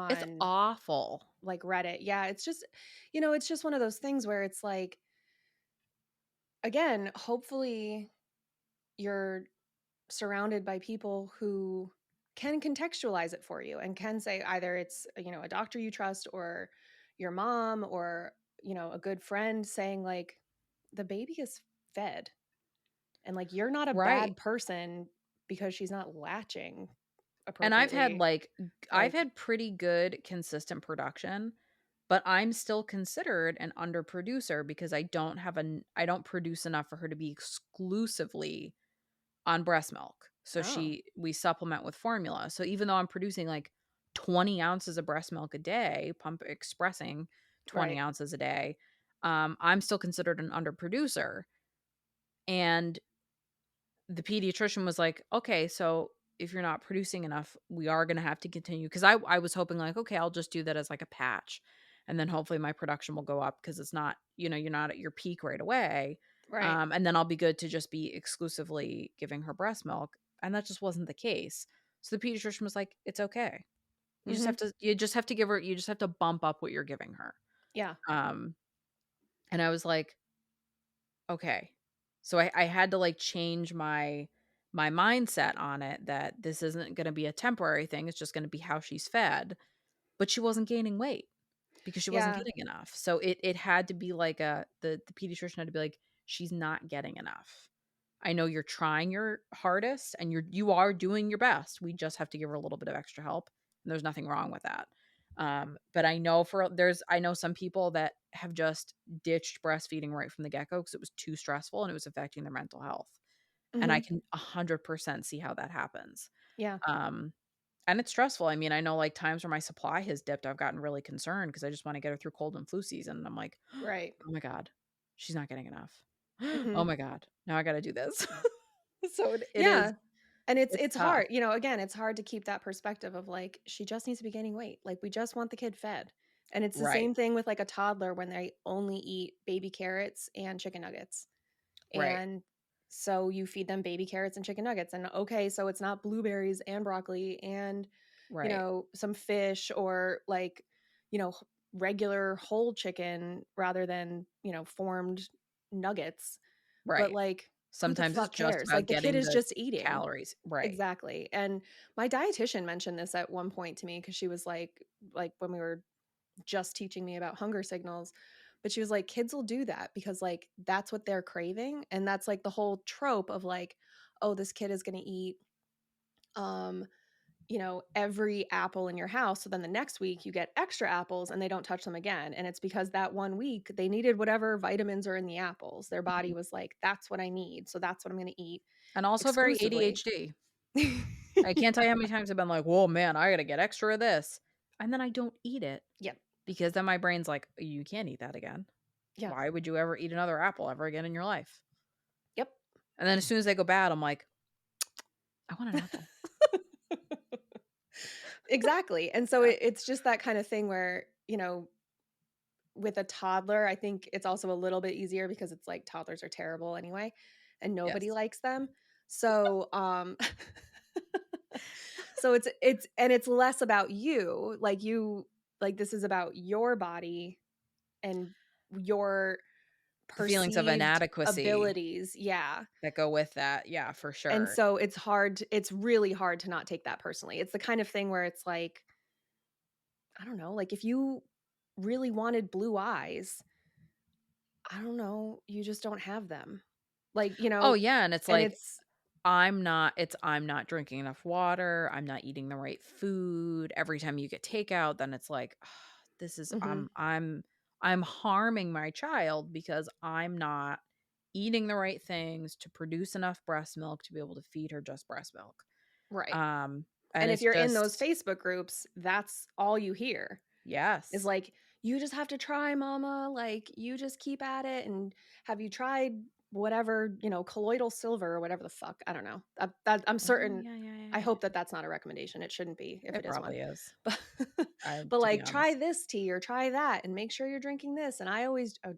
It's on awful. like Reddit. Yeah, it's just it's just one of those things where it's like again, hopefully you're surrounded by people who can contextualize it for you and can say either it's a doctor you trust or your mom or a good friend saying like the baby is fed and like you're not a Right. bad person because she's not latching And appropriately I've like had pretty good consistent production, but I'm still considered an underproducer because I don't produce enough for her to be exclusively on breast milk. So oh we supplement with formula. So even though I'm producing like 20 ounces of breast milk a day, pump expressing 20 right ounces a day, I'm still considered an underproducer. And the pediatrician was like, "Okay, so if you're not producing enough, we are gonna have to continue." Because I was hoping like, "Okay, I'll just do that as like a patch, and then hopefully my production will go up because it's not, you're not at your peak right away, right and then I'll be good to just be exclusively giving her breast milk." And that just wasn't the case. So the pediatrician was like, "It's okay. mhm You just have to give her. You just have to bump up what you're giving her." yeah Um, and I was like, okay. So I had to, like, change my mindset on it that this isn't gonna be a temporary thing, it's just gonna be how she's fed, but she wasn't gaining weight because she wasn't yeah getting enough. So it had to be like the pediatrician had to be like, "She's not getting enough. I know you're trying your hardest and you are doing your best. We just have to give her a little bit of extra help, and there's nothing wrong with that." But I know some people that have just ditched breastfeeding right from the get-go because it was too stressful and it was affecting their mental health. And I mhm can 100% see how that happens. yeah Um, and it's stressful. I mean, I know, like, times where my supply has dipped, I've gotten really concerned because I just wanna get her through cold and flu season, and I'm like, right "Oh my god, she's not getting enough. Oh mhm my god, now I gotta do this." So yeah. And it's it's tough. hard, again, it's hard to keep that perspective of like she just needs to be gaining weight. Like we just want the kid fed. And it's the Right, same thing with like a toddler when they only eat baby carrots and chicken nuggets. right, And so you feed them baby carrots and chicken nuggets and okay, so it's not blueberries and broccoli and right, some fish or like, regular whole chicken rather than, formed nuggets. But right. like who the Sometimes it's fuck just cares? about Like the kid getting is the just eating. calories. Right. Exactly, and my dietitian mentioned this at one point to me because she was like, when we were just teaching me about hunger signals, but she was like, "Kids will do that because, like, that's what they're craving," and that's, like, the whole trope of, like, "Oh, this kid is gonna eat um, every apple in your house. So then the next week you get extra apples and they don't touch them again. And it's because that one week they needed whatever vitamins are in the apples. Their body Mhm. was like, that's what I need. So that's what I'm going to eat And also very exclusively. ADHD. I can't tell you how many times I've been like, "Whoa, man, I gotta get extra of this." And then I don't eat it Yep. because then my brain's like, "You can't eat that again. Yeah. Why would you ever eat another apple ever again in your life?" Yep. And then as soon as they go bad, I'm like, "I want an apple." Exactly. And so Yeah. it's just that kind of thing where, with a toddler, I think it's also a little bit easier because it's like toddlers are terrible anyway and nobody Yes. likes them. So, so it's less about you, like this is about your body and your The feelings of perceived inadequacy abilities. Yeah. that go with that. Yeah, for And sure. so it's really hard to not take that personally. It's the kind of thing where it's like, I don't know, like if you really wanted blue eyes, I don't know, you just don't have them. Like, Oh, yeah, and it's and like, it's I'm not drinking enough water, I'm not eating the right food. Every time you get takeout, then it's like, this is mhm, I'm harming my child because I'm not eating the right things to produce enough breast milk to be able to feed her just breast milk. right. Um, and And if it's you're in those just Facebook groups, that's all you hear is yes. like, "You just have to try, mama, like, you just keep at it, and have you tried whatever, colloidal silver," or whatever the fuck, I don't know. I'm Oh, certain yeah, yeah, yeah, I yeah. hope that that's not a recommendation, it shouldn't be if It it is one. probably is. But I but, to be like, "Try honest. this tea or try that, and make sure you're drinking this," and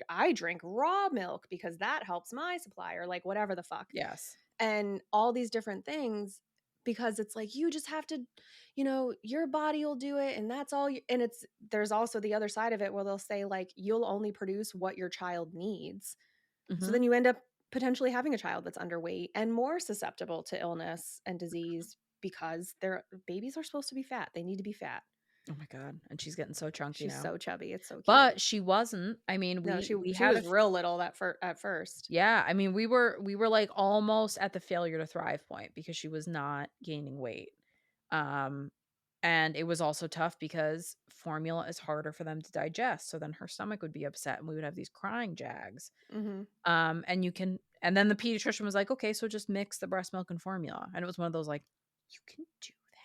I drink raw milk because that helps my supply, or, like, whatever the fuck. Yes. And all these different things because it's like you just have to, your body will do it, and that's all you, and there's also the other side of it where they'll say like you'll only produce what your child needs, so Mhm. then you end up potentially having a child that's underweight and more susceptible to illness and disease because their babies are supposed to be fat, they need to be fat. Oh my god, and she's getting so chunky She's now. so chubby, it's so cute. But she wasn't. I mean, No, we she had a was real little at first. yeah, I mean, we were, like, almost at the failure to thrive point because she was not gaining weight. Um, and it was also tough because formula is harder for them to digest, so then her stomach would be upset and we would have these crying jags. Hmm. And then the pediatrician was like, "Okay, so just mix the breast milk and formula." And it was one of those like, "You can do that."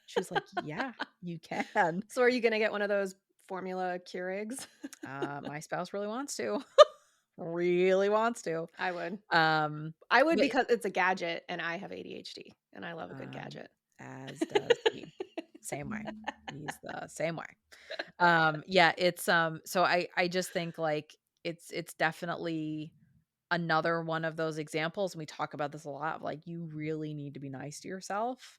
She was like, "Yeah, you can." So are you gonna get one of those formula Keurigs? My spouse really wants to. Really wants to. I would. Um, I would but because it's a gadget and I have ADHD and I love a good Um, gadget. as does he. Same way. He's the same way. Yeah, so I just think, like, it's definitely another one of those examples, and we talk about this a lot, of like, you really need to be nice to yourself.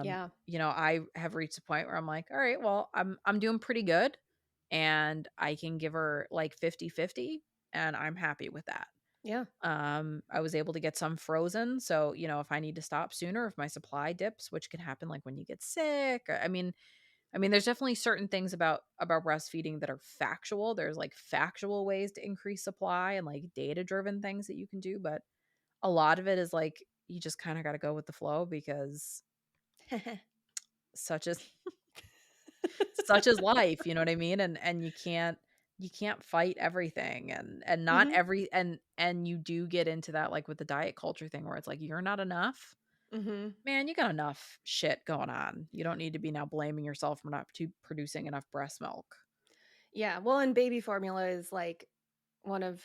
Yeah. I have reached a point where I'm like, "All right, well, I'm doing pretty good, and I can give her, like, 50-50, and I'm happy with that." Yeah. I was able to get some frozen, so, if I need to stop sooner, if my supply dips, which can happen, like, when you get sick, I mean, there's definitely certain things about breastfeeding that are factual. There's, like, factual ways to increase supply and, like, data-driven things that you can do, but a lot of it is, like, you just kinda gotta go with the flow because such is such is life, you know what I mean? And you can't fight everything and not Mhm. every and you do get into that, like, with the diet culture thing where it's like, "You're not enough." Mhm. Man, you got enough shit going on. You don't need to be now blaming yourself for not producing enough breast milk. Yeah. Well, and baby formula is like one of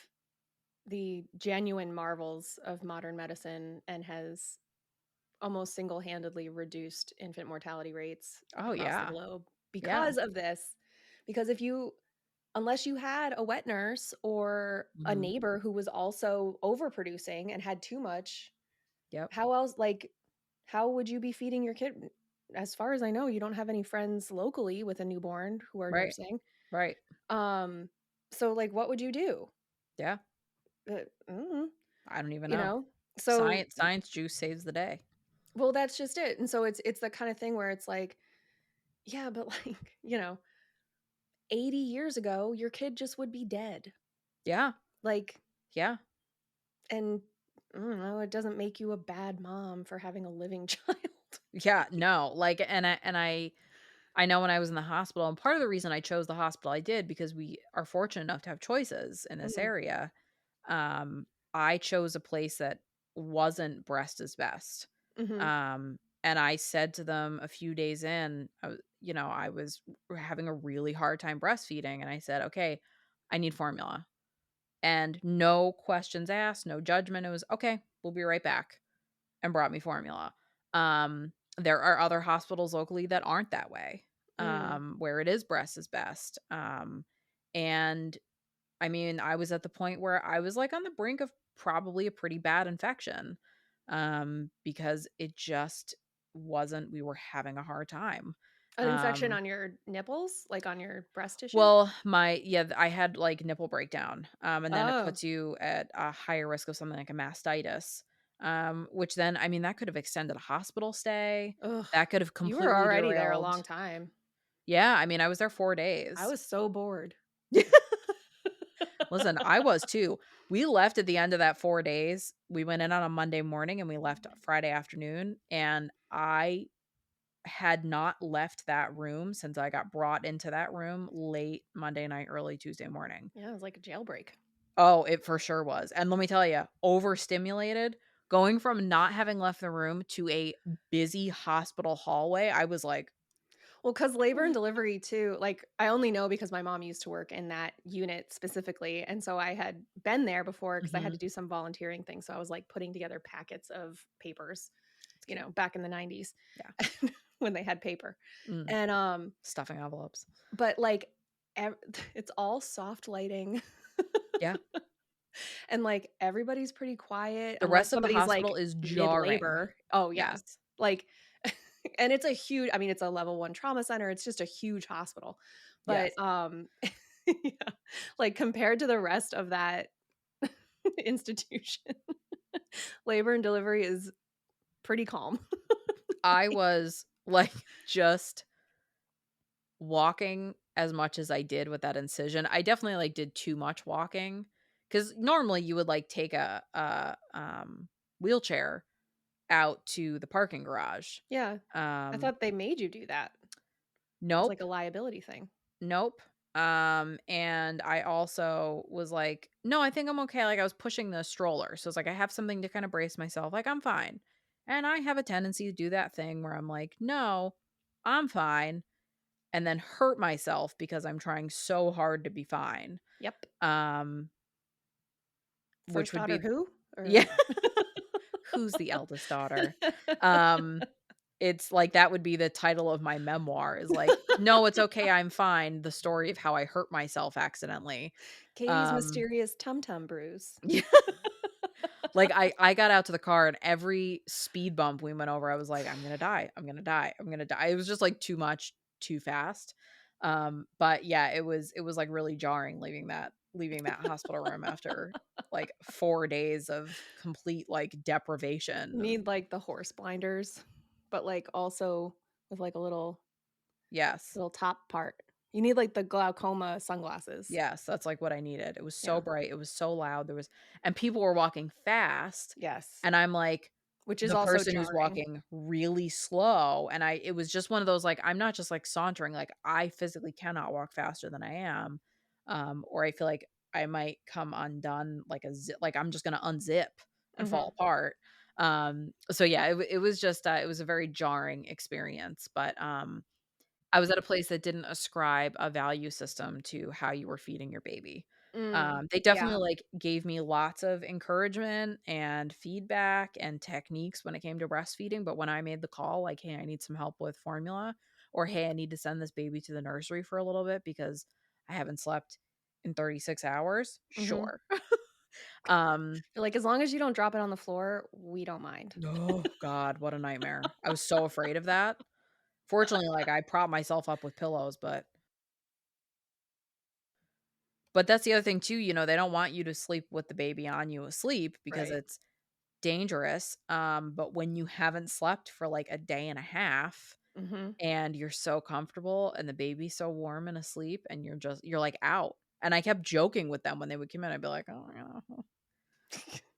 the genuine marvels of modern medicine and has almost single-handedly reduced infant mortality rates Oh, across the yeah. globe Yeah. because of this. Because if you unless you had a wet nurse or a Mhm. neighbor who was also overproducing and had too much, Yep. how else how would you be feeding your kid? As far as I know, you don't have any friends locally with a newborn who are Right. nursing. Right. Um, so, like, what would you do? Yeah. Mm, I don't even you know. know? So Science juice saves the day. well, that's just it, and so it's the kinda thing where it's like, yeah, but, like, 80 years ago, your kid just would be dead. Yeah. Like, Yeah. and No, it doesn't make you a bad mom for having a living child. Yeah, no, like, I know when I was in the hospital, and part of the reason I chose the hospital I did because we are fortunate enough to have choices in this Mhm, area. I chose a place that wasn't breast is best. mhm, And I said to them a few days in, I was having a really hard time breastfeeding, and I said, "Okay, I need formula." And no questions asked, no judgment. It was, "Okay, we'll be right back," and brought me formula. There are other hospitals locally that aren't that way, mm. where it is breast is best. And I mean, I was at the point where I was like on the brink of probably a pretty bad infection, because it just wasn't, we were having a hard time. An infection Um, on your nipples, like on your breast tissue? well, I had like nipple breakdown, and then it Oh, puts you at a higher risk of something like a mastitis, which then, I mean, that could have extended a hospital stay. ugh. That could have You were completely already there a derailed. long time. Yeah, I mean, I was there I 4 days. was so bored. Listen, I was too. We left at the end of that 4 days. We went in on a Monday morning and we left Friday afternoon, and I had not left that room since I got brought into that room late Monday night, early Tuesday morning. Yeah, it was like a jailbreak. Oh, it for sure was, and let me tell you, overstimulated, going from not having left the room to a busy hospital hallway, I was like, Well, because labor and delivery too, like, I only know because my mom used to work in that unit specifically, and so I had been there before because I had Mhm, to do some volunteering thing, so I was, like, putting together packets of papers, it's cute. back in the '90s Yeah. when they had paper, Mm, and, stuffing envelopes. but, like, ev it's all soft lighting, Yeah. and, like, everybody's pretty quiet The unless rest of the somebody's, hospital like, is jarring. mid-labor. Oh, yeah. Yes. Like and it's a huge I mean, it's a level 1 trauma center, it's just a huge hospital, but, Yes. yeah, like, compared to the rest of that institution, labor and delivery is pretty calm. I was, like, just walking as much as I did with that incision. I definitely, like, did too much walking because normally you would, like, take a wheelchair out to the parking garage. Yeah, I Um, thought they made you do that. It's like nope, a liability thing. nope. And I also was like, "No, I think I'm okay." Like, I was pushing the stroller, so it's like I have something to kinda brace myself, like, I'm fine. And I have a tendency to do that thing where I'm like, "No, I'm fine." And then hurt myself because I'm trying so hard to be fine. Yep. Um, which First would daughter be who? Or yeah, who's the eldest daughter? Um, it's like that would be the title of my memoir is like, "No, it's okay, I'm fine. The story of how I hurt myself accidentally." Katie's Um, mysterious tum-tum bruise. yeah, like I got out to the car and every speed bump we went over, I was like, "I'm gonna die. I'm gonna die. I'm gonna die." It was just like too much, too fast. But yeah, it was like really jarring leaving that hospital room after like 4 days of complete like You deprivation. need, like, the horse blinders, but, like, also with, like, a Yes. little top part. You need, like, the glaucoma sunglasses. Yes, that's like what I needed. It was so Yeah. bright, it was so loud, and people were walking fast, Yes. and I'm like, Which is the also person who's jarring. walking really slow, and it was just one of those, like, I'm not just, like, sauntering, like, I physically cannot walk faster than I am, or I feel like I might come undone like like, I'm just gonna unzip and fall Mhm. apart. So yeah, it was just, it was a very jarring experience, but, I was at a place that didn't ascribe a value system to how you were feeding your baby. They Yeah. definitely, like, gave me lots of encouragement and feedback and techniques when it came to breastfeeding, but when I made the call, like, "Hey, I need some help with formula," or, "Hey, I need to send this baby to the nursery for a little bit because I haven't slept in 36 hours," Mhm. sure. Um, They're like, "As long as you don't drop it on the floor, we don't mind." oh god, what a nightmare. I was so afraid of that. Fortunately, like, I prop myself up with pillows, but that's the other thing too, they don't want you to sleep with the baby on you asleep because Right. it's dangerous, but when you haven't slept for, like, a day and a half Mhm. and you're so comfortable and the baby's so warm and asleep and you're, like, out, and I kept joking with them when they would come in, I'd be like, "Oh, yeah."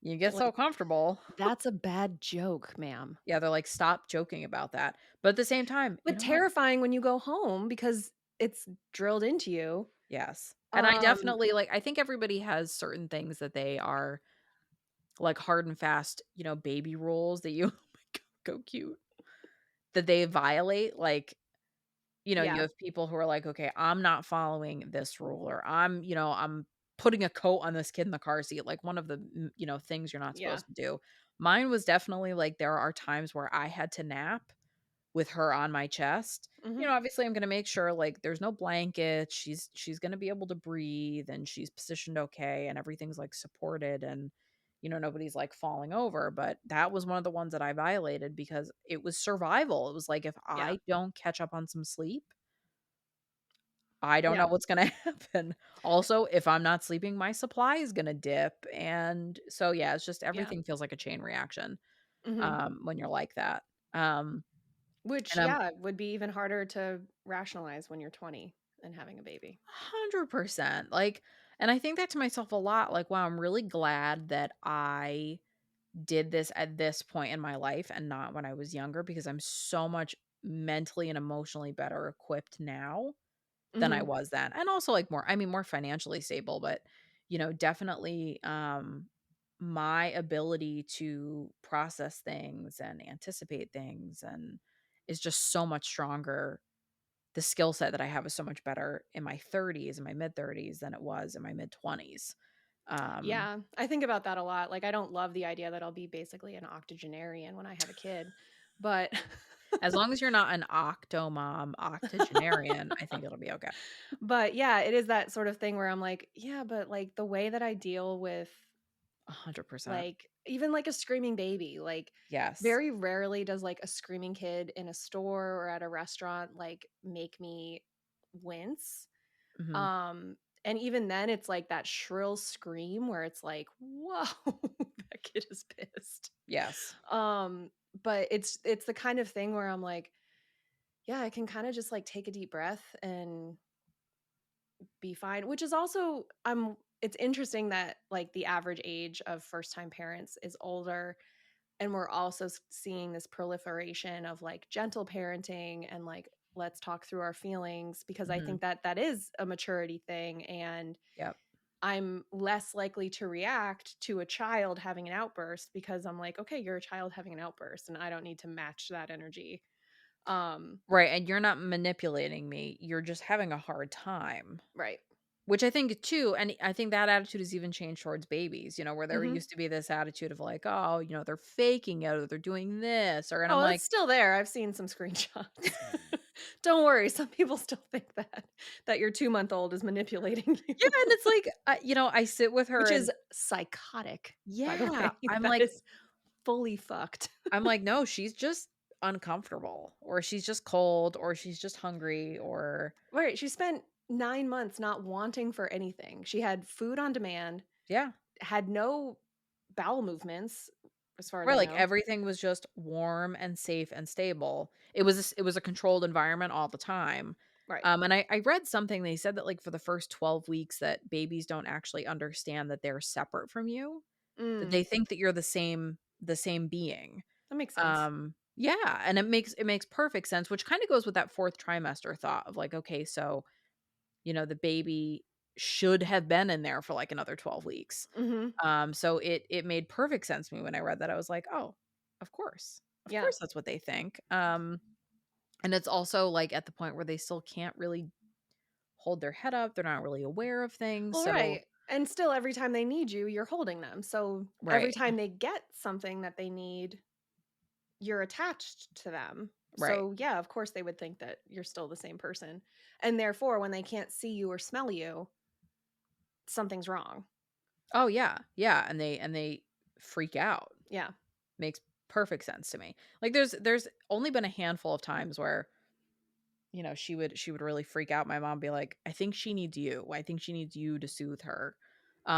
You get so Like, comfortable. that's a bad joke, ma'am. Yeah, they're like, "Stop joking about that." But at the same time, you But know what? terrifying when you go home because it's drilled into you. Yes. And I Um, definitely like, I think everybody has certain things that they are, like, hard and fast, baby rules that you oh my god, go cute, that they violate, like, you yeah, have people who are like, "Okay, I'm not following this rule," or I'm putting a coat on this kid in the car seat," like, one of the, things you're not yeah. supposed to do. Mine was definitely, like, there are times where I had to nap with her on my chest. Mhm. Obviously, I'm gonna make sure, like, there's no blanket, she's gonna be able to breathe, and she's positioned okay, and everything's, like, supported, and, nobody's, like, falling over, but that was one of the ones that I violated because it was survival. It was like, if Yeah, I don't catch up on some sleep, I don't yeah, know what's gonna happen. Also, if I'm not sleeping, my supply is gonna dip, and so, yeah, it's just yeah. everything feels like a chain reaction, Mhm. when you're like that. Um, Which, and I'm yeah, would be even harder to rationalize when you're 20 and having a baby. 100%, like, and I think that to myself a lot, like, wow, I'm really glad that I did this at this point in my life and not when I was younger because I'm so much mentally and emotionally better equipped now than I Mhm. was then, and also, like, more financially stable, but, definitely, my ability to process things and anticipate things and is just so much stronger. The skill set that I have is so much better in my 30s, in my mid-30s than it was in my mid-20s. Um, Yeah, I think about that a lot. Like, I don't love the idea that I'll be basically an octogenarian when I have a kid, but as long as you're not an octomom, octogenarian, I think it'll be okay. but yeah, it is that sort of thing where I'm like, yeah, but like the way that I deal with 100%. like even like a screaming baby, like Yes. very rarely does like a screaming kid in a store or at a restaurant like make me wince. Mhm. Um and even then it's like that shrill scream where it's like, "Whoa, that kid is pissed." Yes. Um but it's the kind of thing where I'm like, yeah, I can kind of just like take a deep breath and be fine, which is also it's interesting that like the average age of first time parents is older, and we're also seeing this proliferation of like gentle parenting and like let's talk through our feelings, because I Mhm. think that that is a maturity thing, and Yep. I'm less likely to react to a child having an outburst because I'm like, okay, you're a child having an outburst and I don't need to match that energy. um Right, and you're not manipulating me, you're just having a hard time. right. Which I think too, and I think that attitude has even changed towards babies, where there Hmm. used to be this attitude of like, "Oh, they're faking it or they're doing this," or and I'm Oh, it's like, still there. I've seen some screenshots. Don't worry, some people still think that your 2-month-old is manipulating you, yeah, and it's like, I sit with her which is and psychotic, by the yeah, way. That is fully fucked. I'm like, "No, she's just uncomfortable, or she's just cold, or she's just hungry, or" Right, she spent 9 months not wanting for anything. She had food on demand, yeah. had no bowel movements, as far as Right, I like, know. everything was just warm and safe and stable. It was a controlled environment all the time. Right. And I read something, they said that, like, for the first 12 weeks that babies don't actually understand that they're separate from you, that Mm, they think that you're the same being. that makes sense. Yeah, and it makes perfect sense, which kinda goes with that 4th trimester thought of, like, okay, so, the baby should have been in there for, like, another 12 weeks. Mhm. So it made perfect sense to me when I read that. I was like, "Oh, of course. Of Yeah. course that's what they think." And it's also, like, at the point where they still can't really hold their head up, they're not really aware of things, Well, so right. And still every time they need you, you're holding them. So every right, time they get something that they need, you're attached to them. right. So yeah, of course they would think that you're still the same person. And therefore, when they can't see you or smell you, something's wrong. Oh, yeah, yeah, and they freak out. Yeah. Makes perfect sense to me. Like, there's only been a handful of times where she would really freak out. My mom be like, "I think she needs you. I think she needs you to soothe her."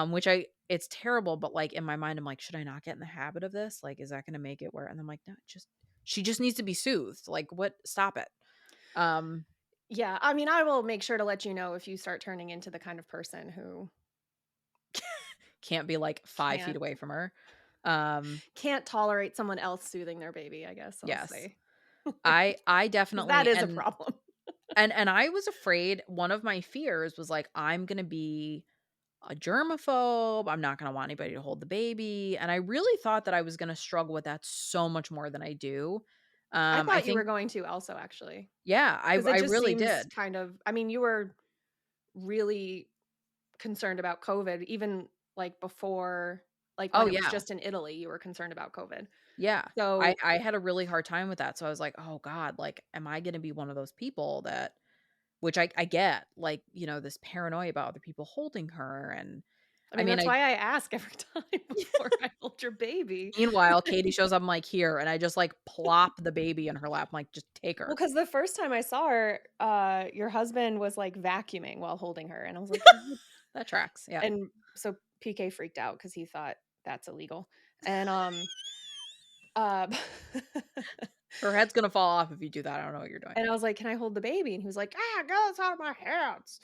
Which it's terrible, but, like, in my mind, I'm like, "Should I not get in the habit of this? Like, is that gonna make it where" and I'm like, "No, she just needs to be soothed. Like, what? Stop it." Um, Yeah. I mean, I will make sure to let you know if you start turning into the kind of person who can't be, like, 5 feet can't. away from her. Um, Can't tolerate someone else soothing their baby, I guess I'll yes. say. I 'Cause that definitely is a problem. and I was afraid one of my fears was, like, I'm gonna be a germaphobe, I'm not gonna want anybody to hold the baby, and I really thought that I was gonna struggle with that so much more than I do. I I thought you were think going to also, actually, yeah, because it I just really seems did. kind of I mean, you were really concerned about COVID even, like, before like, Oh, when it was yeah. just in Italy, you were concerned about COVID. Yeah. So I had a really hard time with that, so I was like, "Oh god, like, am I gonna be one of those people that" which I get, like, this paranoia about other people holding her, and I I mean, mean, that's I why I ask every time before I hold your baby. meanwhile, Katie shows up, I'm like, "Here," and I just, like, plop the baby in her lap, I'm like, "Just take Well, her." because the first time I saw her, your husband was, like, vacuuming while holding her, and I was like, "What?" That tracks, yeah. And so PK freaked out because he thought that's illegal, and, uh, Her head's gonna fall off if you do that, I don't know what you're doing. and I was like, "Can I hold the baby?" And he was like, "Ah, get this out of my hands."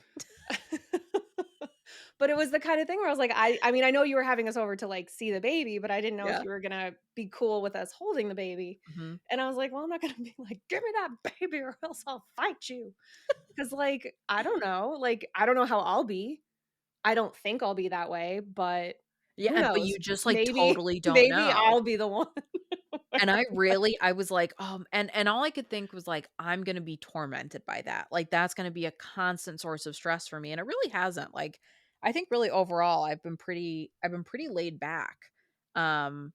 But it was the kinda thing where I was like, I mean, I know you were having us over to, like, see the baby, but I didn't know if Yeah. you were gonna be cool with us holding the baby, Mhm. and I was like, "Well, I'm not gonna be like, 'Give me that baby or else I'll fight you.'" 'Cause, like, I don't know how I'll be. I don't think I'll be that way, but Yeah, who but knows? you just, like, Maybe totally don't maybe know. I'll be the one. And I was like, and all I could think was like, I'm gonna be tormented by that. Like, that's gonna be a constant source of stress for me. And it really hasn't. Like, I think really overall, I've been pretty laid back. Um,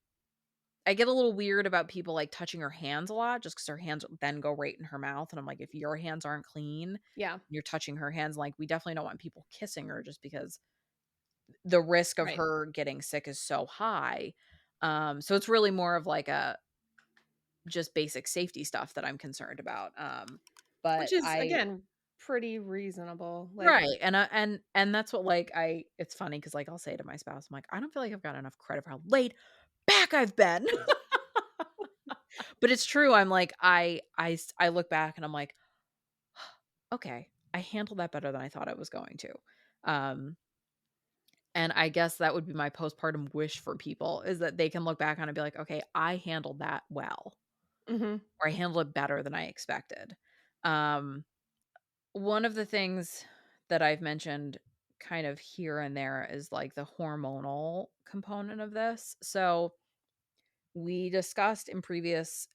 I get a little weird about people like touching her hands a lot just because her hands then go right in her mouth. And I'm like, if your hands aren't clean, Yeah, you're touching her hands, like we definitely don't want people kissing her just because the risk of right. her getting sick is so high. So it's really more of like a just basic safety stuff that I'm concerned about, Which but is, I again, pretty reasonable, like right, and that's what, like, I it's funny because like, I'll say to my spouse, I'm like, "I don't feel like I've got enough credit for how laid back I've been." But it's true, I'm like, I look back and I'm like, "Okay, I handled that better than I thought I was going to." Um, and I guess that would be my postpartum wish for people is that they can look back on it and be like, "Okay, I handled that well, Mhm, or I handled it better than I expected." Um One of the things that I've mentioned kind of here and there is like the hormonal component of this. So, we discussed in previous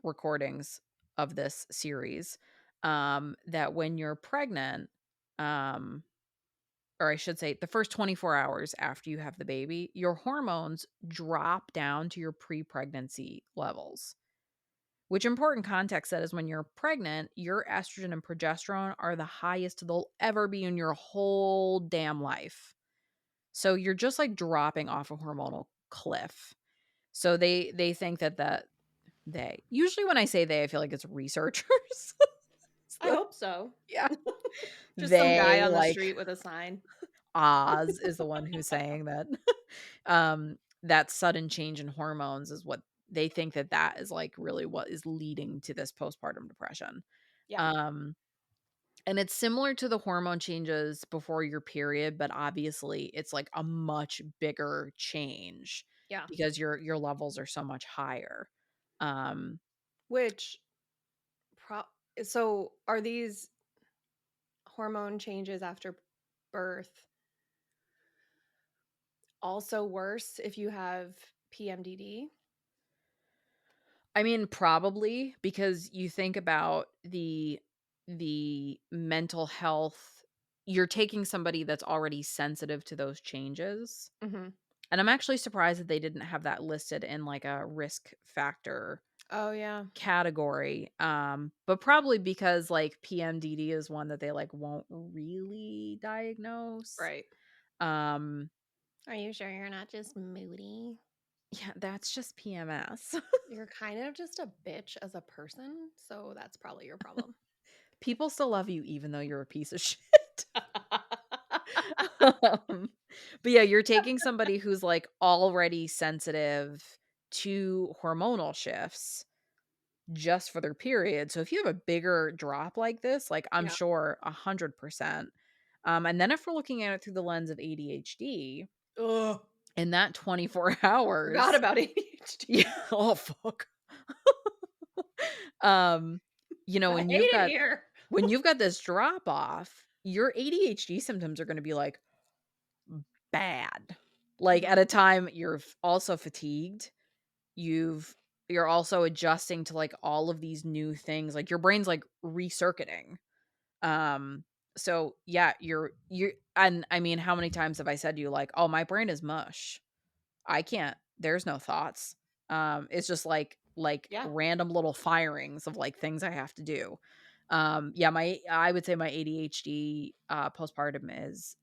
recordings of this series that when you're pregnant, um, or I should say, the first 24 hours after you have the baby, your hormones drop down to your pre pregnancy levels. Which important context that is when you're pregnant, your estrogen and progesterone are the highest they'll ever be in your whole damn life. So you're just like dropping off a hormonal cliff. So they think that they usually when I say they, I feel like it's researchers. I So, hope so. yeah. Just some guy They on the like street with a sign. Oz is the one who's saying that that sudden change in hormones is what they think that is like really what is leading to this postpartum depression. Yeah, Um, and it's similar to the hormone changes before your period, but obviously it's like a much bigger change yeah. because your levels are so much higher. Um, Which pro so are these hormone changes after birth also worse if you have PMDD? I mean, probably because you think about the mental health you're taking somebody that's already sensitive to those changes. Mhm. And I'm actually surprised that they didn't have that listed in like a risk factor Oh, yeah. category, but probably because, like, PMDD is one that they, like, won't really diagnose. Right. Um, Are you sure you're not just moody? yeah, that's just PMS. You're kind of just a bitch as a person, so that's probably your problem. People still love you even though you're a piece of shit. Um, but yeah, you're taking somebody who's, like, already sensitive to hormonal shifts just for their period. So if you have a bigger drop like this, like I'm Yeah. sure 100%. And then if we're looking at it through the lens of ADHD, Ugh. in that 24 Forgot hours. about ADHD. Yeah, oh, fuck. Um, I when hate it here. you've got this drop off, your ADHD symptoms are gonna be, like, bad. Like, at Mhm. a time, you're also fatigued, you've you're also adjusting to, like, all of these new things, like, your brain's, like, recircuiting. Um, so, yeah, you're and, I mean, how many times have I said to you, like, "Oh, my brain is mush. I can't there's no thoughts." It's just, like, Yeah, random little firings of, like, things I have to do. Yeah, I would say my ADHD, postpartum is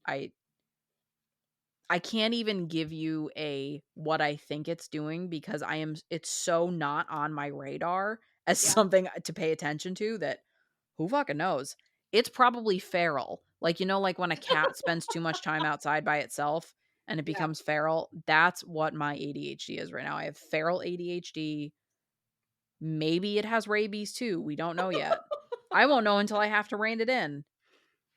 I can't even give you a what I think it's doing because it's so not on my radar as yeah. something to pay attention to that who fucking knows? It's probably feral. Like, like when a cat spends too much time outside by itself and it Yeah. becomes feral, that's what my ADHD is right now. I have feral ADHD. Maybe it has rabies too. We don't know yet. I won't know until I have to rein it in.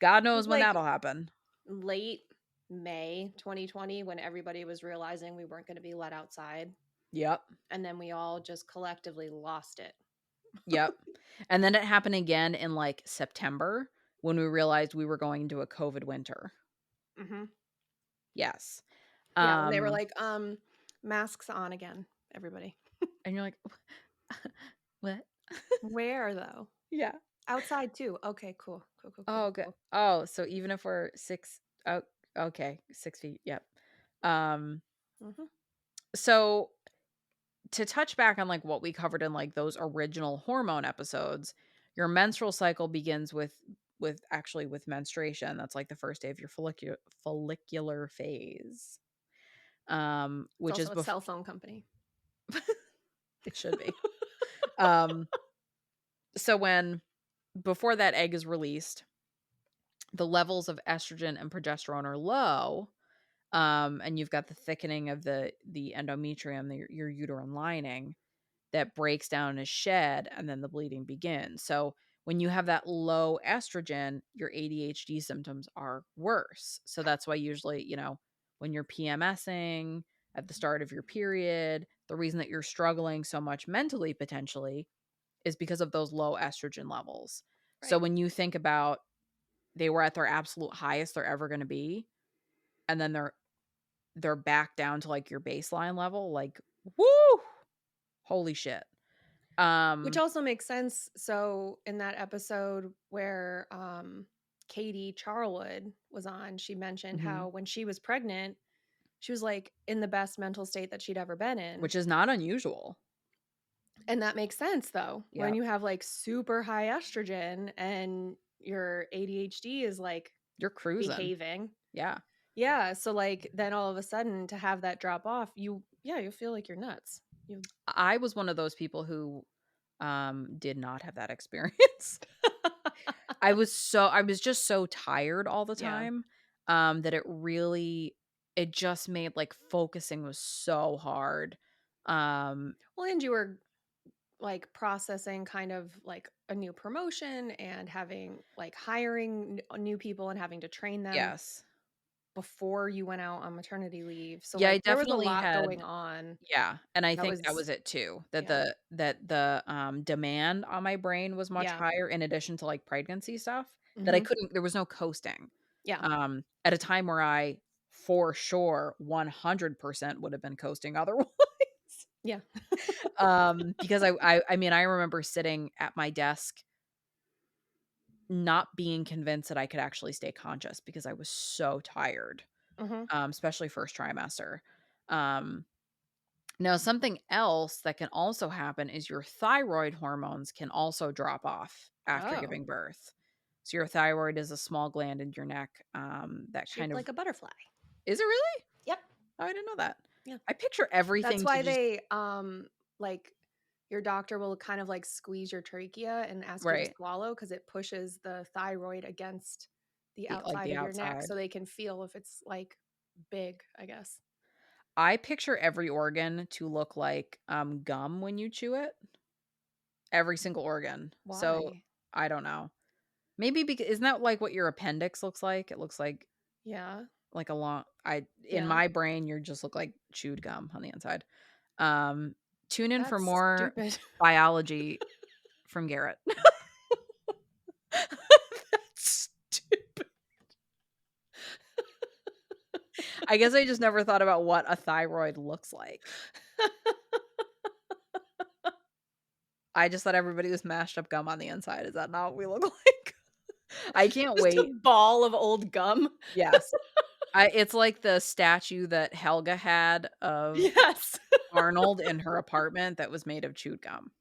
God It was knows when like that'll happen. late May 2020 when everybody was realizing we weren't gonna be let outside, Yep. and then we all just collectively lost it. Yep. And then it happened again in, like, September when we realized we were going into a COVID winter. Mhm. Yes. Yeah, when they were Um, like, "Masks on again, everybody." and you're like, "What?" Where though? Yeah. Outside too. Okay, cool. Cool, cool, cool, Oh, good. cool. Oh, so even if we're 6 oh, okay, 6 feet, yep. Um, Mhm. so to touch back on, like, what we covered in, like, those original hormone episodes, your menstrual cycle begins with menstruation. That's, like, the first day of your follicular phase, It's which is also a bef cell phone company. it should be. Um, so when before that egg is released, the levels of estrogen and progesterone are low, and you've got the thickening of the endometrium, your uterine lining that breaks down and is shed, and then the bleeding begins. So when you have that low estrogen, your ADHD symptoms are worse. So that's why usually, when you're PMSing at the start of your period, the reason that you're struggling so much mentally potentially is because of those low estrogen levels. So Right. when you think about they were at their absolute highest they're ever going to be, and then they're back down to like your baseline level, like, woo, holy shit. Which Um, also makes sense. So in that episode where Katie Charlwood was on, she mentioned mhm, how when she was pregnant, she was like in the best mental state that she'd ever been in. which is not unusual. And that makes sense though. When Yep. you have like super high estrogen and your ADHD is like You're cruising. behaving. Yeah. Yeah, so like then all of a sudden to have that drop off, you'll feel like you're nuts. You I was one of those people who did not have that experience. I was just so tired all the Yeah. time that it just made like focusing was so hard. Um Well, and you were like processing kind of like a new promotion and having like hiring new people and having to train them yes. before you went out on maternity leave. So Yeah, I like there was a definitely lot going had on yeah, and I that think that was was it too, yeah. that the, demand on my brain was much Yeah. higher in addition to, like, pregnancy stuff, that I Mhm. couldn't there was no coasting. Yeah. At a time where I, for sure, 100% would have been coasting otherwise. Yeah. Because I mean, I remember sitting at my desk not being convinced that I could actually stay conscious because I was so tired, Mhm. especially first trimester. Um Now, something else that can also happen is your thyroid hormones can also drop off after Oh, giving birth. So your thyroid is a small gland in your neck, that kind shaped of like a butterfly. is it really? Yep. Oh, I didn't know that. Yeah. I picture That's everything to why just they like your doctor will kind of like squeeze your trachea and ask you to right, swallow because it pushes the thyroid against the like outside the of your neck outside. so they can feel if it's like big, I guess. I picture every organ to look like gum when you chew it. Every single organ. So Why? I don't know. Maybe because isn't that like what your appendix looks like? It looks Yeah. like a long I in Yeah. my brain, you just look like chewed gum on the inside. Um, Tune in for That's more stupid. biology from Garrett. That's stupid. I guess I just never thought about what a thyroid looks like. I just thought everybody was mashed up gum on the inside. Is that not what we look like? I can't Just a wait. ball of old gum. Yes. It's like the statue that Helga had of Yes. Arnold in her apartment that was made of chewed gum.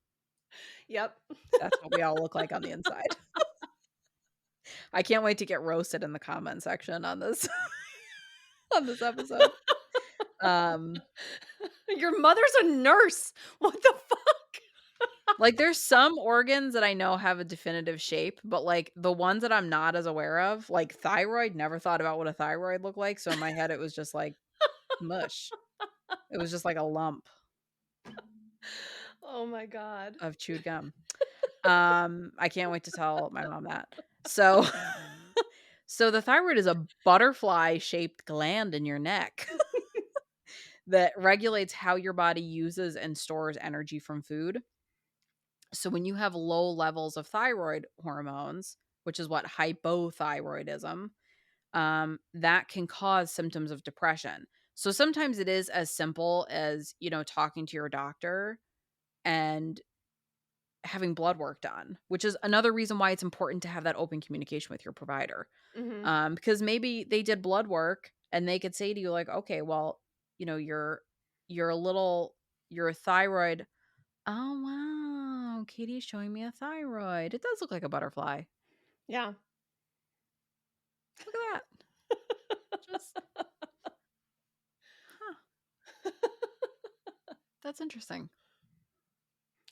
Yep. That's what we all look like on the inside. I can't wait to get roasted in the comment section on this on this episode. Um, Your mother's a nurse. What the fuck? like, there's some organs that I know have a definitive shape, but, like, the ones that I'm not as aware of, like thyroid, never thought about what a thyroid looked like, so in my head, it was just like mush. It was just like a lump Oh my god. of chewed gum. I can't wait to tell my mom that. So so the thyroid is a butterfly-shaped gland in your neck that regulates how your body uses and stores energy from food. So when you have low levels of thyroid hormones, which is what hypothyroidism, that can cause symptoms of depression. So sometimes it is as simple as, talking to your doctor and having blood work done, which is another reason why it's important to have that open communication with your provider. Mhm. Because maybe they did blood work and they could say to you like, okay, well, you know, you're a little your thyroid. Oh wow, Katie's showing me a thyroid. It does look like a butterfly. Yeah. Look at that. Just huh. That's interesting.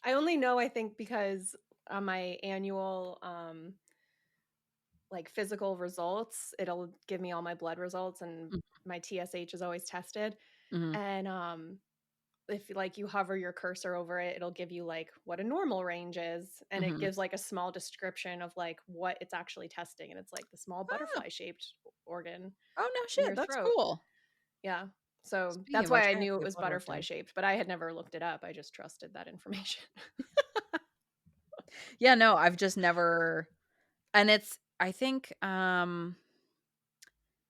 I only know, I think, because on my annual like physical results, it'll give me all my blood results and my TSH is always tested. Mm-hmm. And if like you hover your cursor over it, it'll give you like what a normal range is, and it Mm-hmm. gives like a small description of like what it's actually testing, and it's like the small Oh, butterfly shaped organ oh no in shit. your That's throat. cool. Yeah. So Speaking that's of which, why I I have knew to it get was blood work butterfly done. shaped, but I had never looked it up. I just trusted that information. Yeah, no, I've just never and it's I think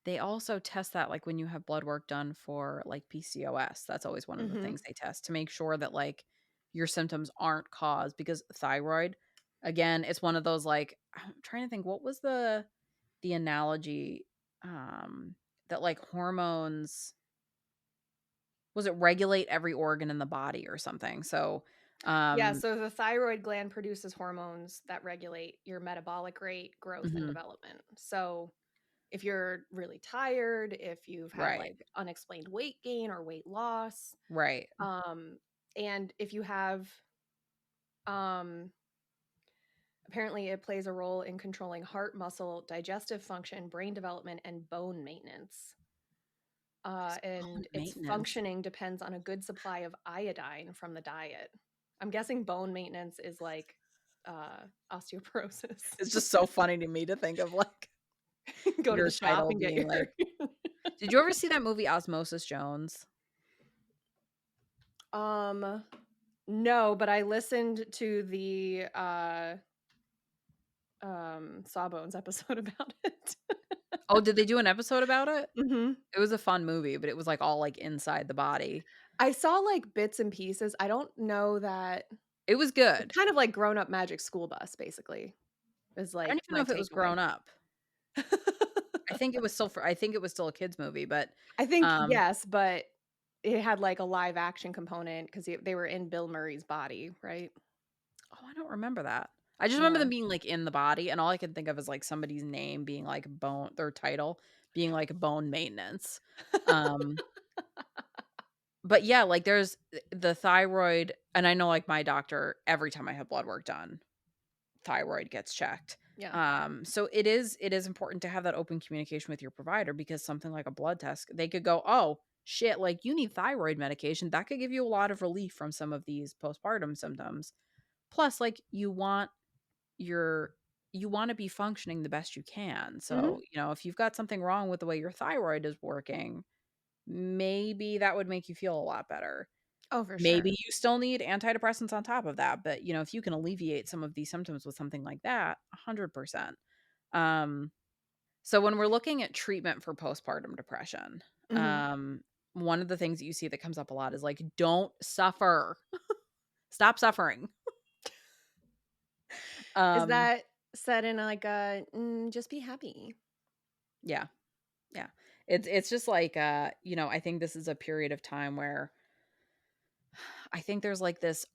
they also test that like when you have blood work done for like PCOS. That's always one of the Mhm. things they test to make sure that like your symptoms aren't caused because thyroid again, it's one of those like I'm trying to think what was the analogy that like hormones was it regulate every organ in the body or something. So Yeah, um so the thyroid gland produces hormones that regulate your metabolic rate, growth, and mhm, development. So if you're really tired, if you've had right. like unexplained weight gain or weight loss, Right. um, and if you have, um, apparently it plays a role in controlling heart, muscle, digestive function, brain development, and bone maintenance. What is bone And its maintenance? functioning depends on a good supply of iodine from the diet. I'm guessing bone maintenance is like osteoporosis. It's just so funny to me to think of like Go to your the shop title and get being your like did you ever see that movie Osmosis Jones? um no, but I listened to the Sawbones episode about it. Oh, did they do an episode about it? Mhm. It was a fun movie, but it was, like, all, like, inside the body. I saw like bits and pieces. I don't know that It was it's good. kind of like Grown Up Magic School Bus basically is I don't like even know my if it was takeaway. grown up. I think it was still a kids movie, but, I think um yes, but it had like a live action component because they were in Bill Murray's body, right? oh, I don't remember that. I just remember Yeah. them being, like, in the body, and all I can think of is, like, somebody's name being, like, bone their title being, like, bone maintenance. Um, but, yeah, like, there's the thyroid and I know, like, my doctor, every time I have blood work done thyroid gets checked. Yeah. So it is important to have that open communication with your provider because something like a blood test, they could go, "Oh, shit, like you need thyroid medication." That could give you a lot of relief from some of these postpartum symptoms. Plus, like you want your you wanna be functioning the best you can. Mhm. So, if you've got something wrong with the way your thyroid is working, maybe that would make you feel a lot better. Oh, for Maybe sure. you still need antidepressants on top of that, but, if you can alleviate some of these symptoms with something like that, 100%. Um, so when we're looking at treatment for postpartum depression, Mhm. um, one of the things that you see that comes up a lot is, like, "Don't suffer. Stop suffering." Is Um, that said in like a, "Just be happy"? yeah, yeah. It's just like, I think this is a period of time where I think there's, like, this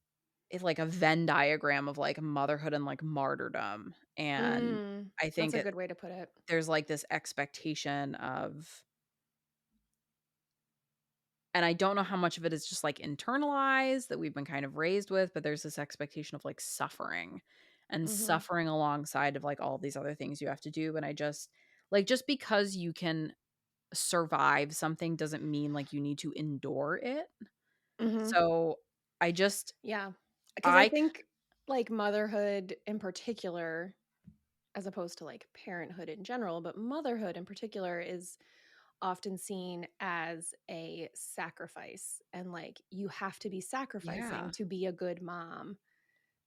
it's like a Venn diagram of, like, motherhood and, like, martyrdom, and I That's think a good way to put it. there's, like, this expectation of and I don't know how much of it is just, like, internalized that we've been kind of raised with, but there's this expectation of, like, suffering and Mhm. suffering alongside of, like, all of these other things you have to do, and I just just because you can survive something doesn't mean, like, you need to endure it. Mhm. So, I just Yeah. Because I I c think, like, motherhood in particular, as opposed to, like, parenthood in general, but motherhood in particular is often seen as a sacrifice, and, like, you have to be sacrificing Yeah. to be a good mom,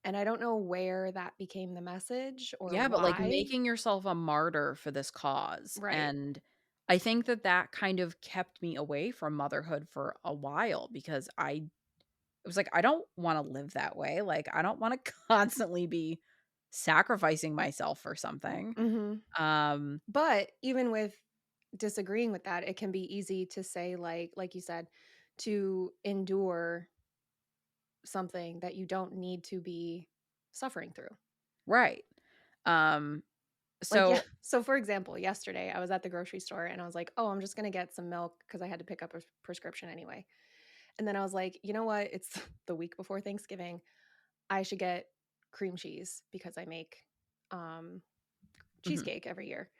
and I don't know where that became the message or Yeah, but, like, why. making yourself a martyr for this cause, Right. and I think that that kind of kept me away from motherhood for a while because it was like, I don't wanna live that way, like, I don't wanna constantly be sacrificing myself for something. Mhm. Um, But even with disagreeing with that, it can be easy to say, like you said, to endure something that you don't need to be suffering through. right. Um, Like, yeah. so So, for example, yesterday I was at the grocery store and I was like, oh, I'm just going to get some milk because I had to pick up a prescription anyway. And then I was like, you know what? It's the week before Thanksgiving. I should get cream cheese because I make um, mhm, cheesecake every year.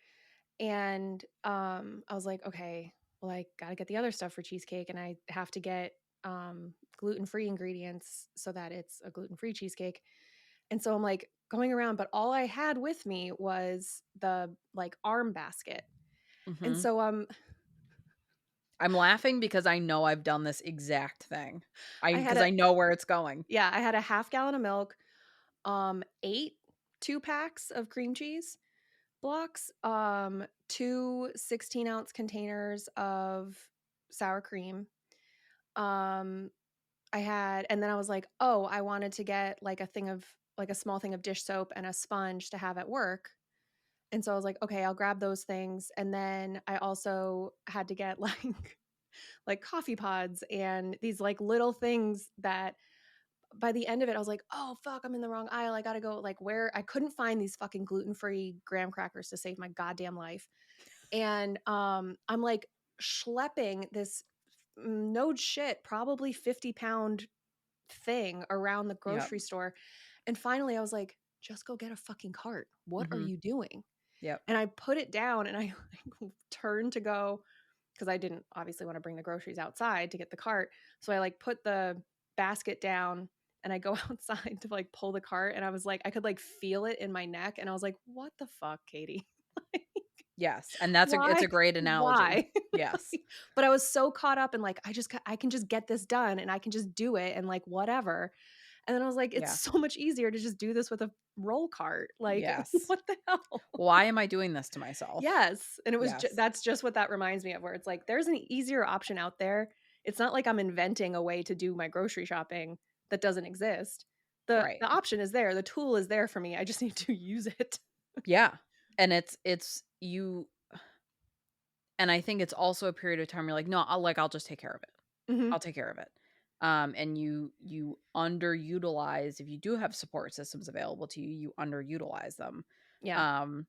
And I was like, okay, well, I got to get the other stuff for cheesecake and I have to get gluten free ingredients so that it's a gluten free cheesecake. And so I'm like going around, but all I had with me was the like arm basket. And mhm. so I'm laughing because I know I've done this exact thing. I I had because a I know where it's going. yeah, I had a half gallon of milk, 8 2 packs of cream cheese blocks, 2 16-ounce containers of sour cream. Um I had and then I was like, "Oh, I wanted to get like a small thing of dish soap and a sponge to have at work." And so I was like, "Okay, I'll grab those things." And then I also had to get like coffee pods and these like little things that by the end of it I was like, "Oh, fuck, I'm in the wrong aisle. I got to go like where I couldn't find these fucking gluten-free graham crackers to save my goddamn life." And I'm like schlepping this no shit, probably 50-pound thing around the Yep, grocery store. And finally, I was like, just go get a fucking cart. What are mhm, you doing? yep, And I put it down and I like, turned to go because I didn't obviously want to bring the groceries outside to get the cart. So I like put the basket down and I go outside to like pull the cart. And I was like, I could like feel it in my neck. And I was like, what the fuck, Katie? yes, and it's Why? a great analogy. Why? Yes, But I was so caught up in like, I can just get this done and I can just do it and like whatever. And then I was like, it's yeah, so much easier to just do this with a roll cart. Like, yes. what the hell? Why am I doing this to myself? Yes. And it was Yes, that's just what that reminds me of where it's like there's an easier option out there. It's not like I'm inventing a way to do my grocery shopping that doesn't exist. right. The option is there. The tool is there for me. I just need to use it. Yeah, and it's you and I think it's also a period of time you're like, "No, I'll just take care of it. Mhm. I'll take care of it." And you underutilize if you do have support systems available to you, you underutilize them. Yeah. Um,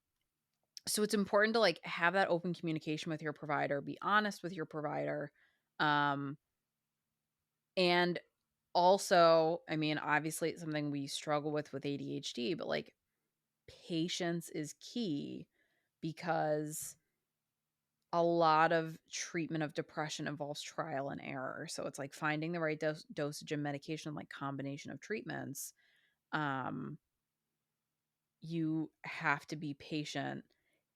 so it's important to, like, have that open communication with your provider, be honest with your provider, um, and also, I mean, obviously, it's something we struggle with ADHD, but, like, patience is key because a lot of treatment of depression involves trial and error. So it's like finding the right dosage and medication, like combination of treatments. Um, you have to be patient.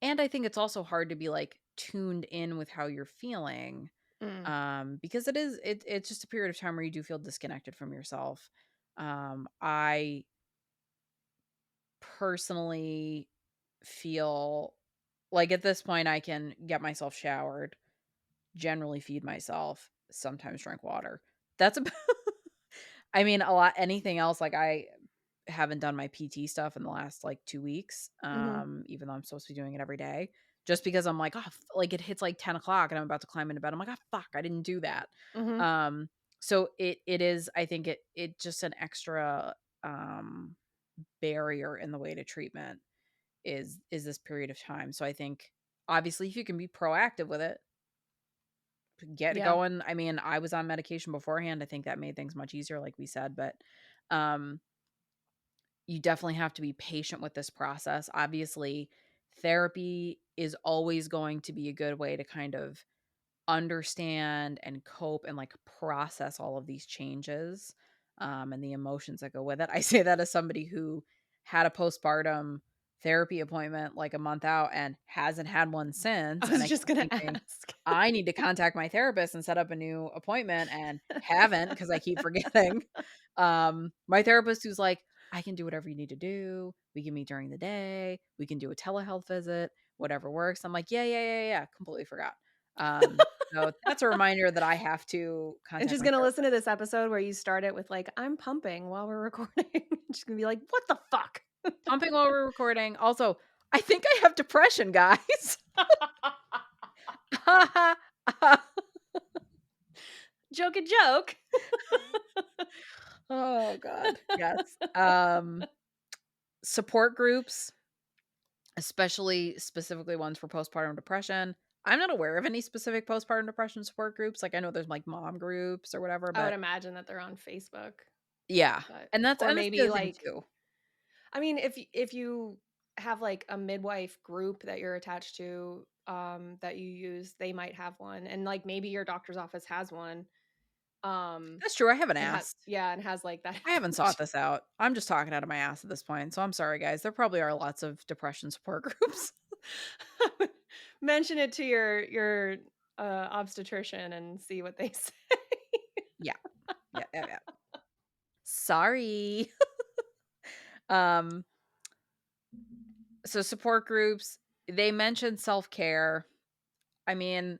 And I think it's also hard to be, like, tuned in with how you're feeling, Mm. because it's just a period of time where you do feel disconnected from yourself. I personally feel like at this point I can get myself showered, generally feed myself, sometimes drink water. That's about I mean, a lot anything else, like, I haven't done my PT stuff in the last, like, 2 weeks, Mhm. even though I'm supposed to be doing it every day, just because I'm like, "Oh, like, it hits, like, 10 o'clock and I'm about to climb into bed." I'm like, "Ah, fuck, I didn't do that." Mhm. Um, so it is I think it just an extra, um, barrier in the way to treatment is this period of time. So I think, obviously, if you can be proactive with it, get it Yeah. going. I mean, I was on medication beforehand. I think that made things much easier, like we said, but, um you definitely have to be patient with this process. Obviously, therapy is always going to be a good way to kind of understand and cope and, like, process all of these changes, and the emotions that go with it. I say that as somebody who had a postpartum therapy appointment, like, a month out and hasn't had one I since, and was I just keep gonna thinking, ask. "I need to contact my therapist and set up a new appointment," and haven't because I keep forgetting. My therapist who's like, "I can do whatever you need to do. We can meet during the day. We can do a telehealth visit, whatever works." I'm like, "Yeah, yeah, yeah, yeah, completely forgot." So that's a reminder that I have to And contact she's my gonna listen to therapist. this episode where you start it with, like, "I'm pumping while we're recording." She's gonna be like, "What the fuck?" Pumping while we're recording. Also, I think I have depression, guys. Joke a joke. Oh god. Yes. Support groups, especially specifically ones for postpartum depression. I'm not aware of any specific postpartum depression support groups. Like, I know there's, like, mom groups or whatever, I would but imagine that they're on Facebook, yeah. but And or that's the maybe, other thing like too. I mean, if you have, like, a midwife group that you're attached to, that you use, they might have one, and, like, maybe your doctor's office has one, um, That's true, I haven't and asked. and has, like, that I haven't sought information. this out. I'm just talking out of my ass at this point, so I'm sorry, guys. There probably are lots of depression support groups. Mention it to your obstetrician and see what they say. Yeah. Yeah, yeah, yeah. Sorry. Um, so support groups, they mentioned self-care. I mean,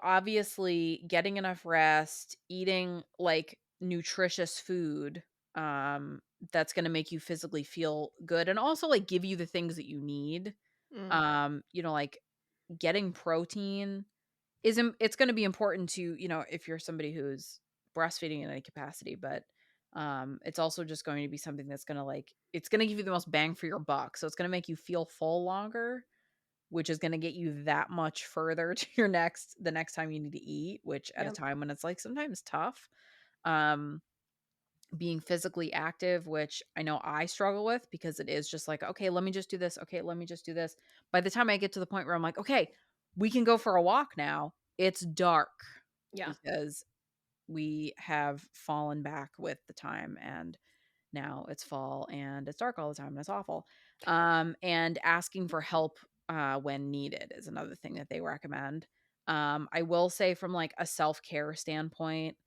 obviously getting enough rest, eating, like, nutritious food, that's gonna make you physically feel good and also, like, give you the things that you need. Mm, Like, getting protein it's gonna be important to, if you're somebody who's breastfeeding in any capacity, but, it's also just going to be something that's gonna, like it's gonna give you the most bang for your buck, so it's gonna make you feel full longer, which is gonna get you that much further to the next time you need to eat, which at a yep, time when it's, like, sometimes tough. Um, being physically active, which I know I struggle with because it is just like, "Okay, let me just do this. Okay, let me just do this." By the time I get to the point where I'm like, "Okay, we can go for a walk now," it's dark yeah. because we have fallen back with the time, and now it's fall and it's dark all the time and it's awful. And asking for help when needed is another thing that they recommend. I will say, from, like, a self-care standpoint,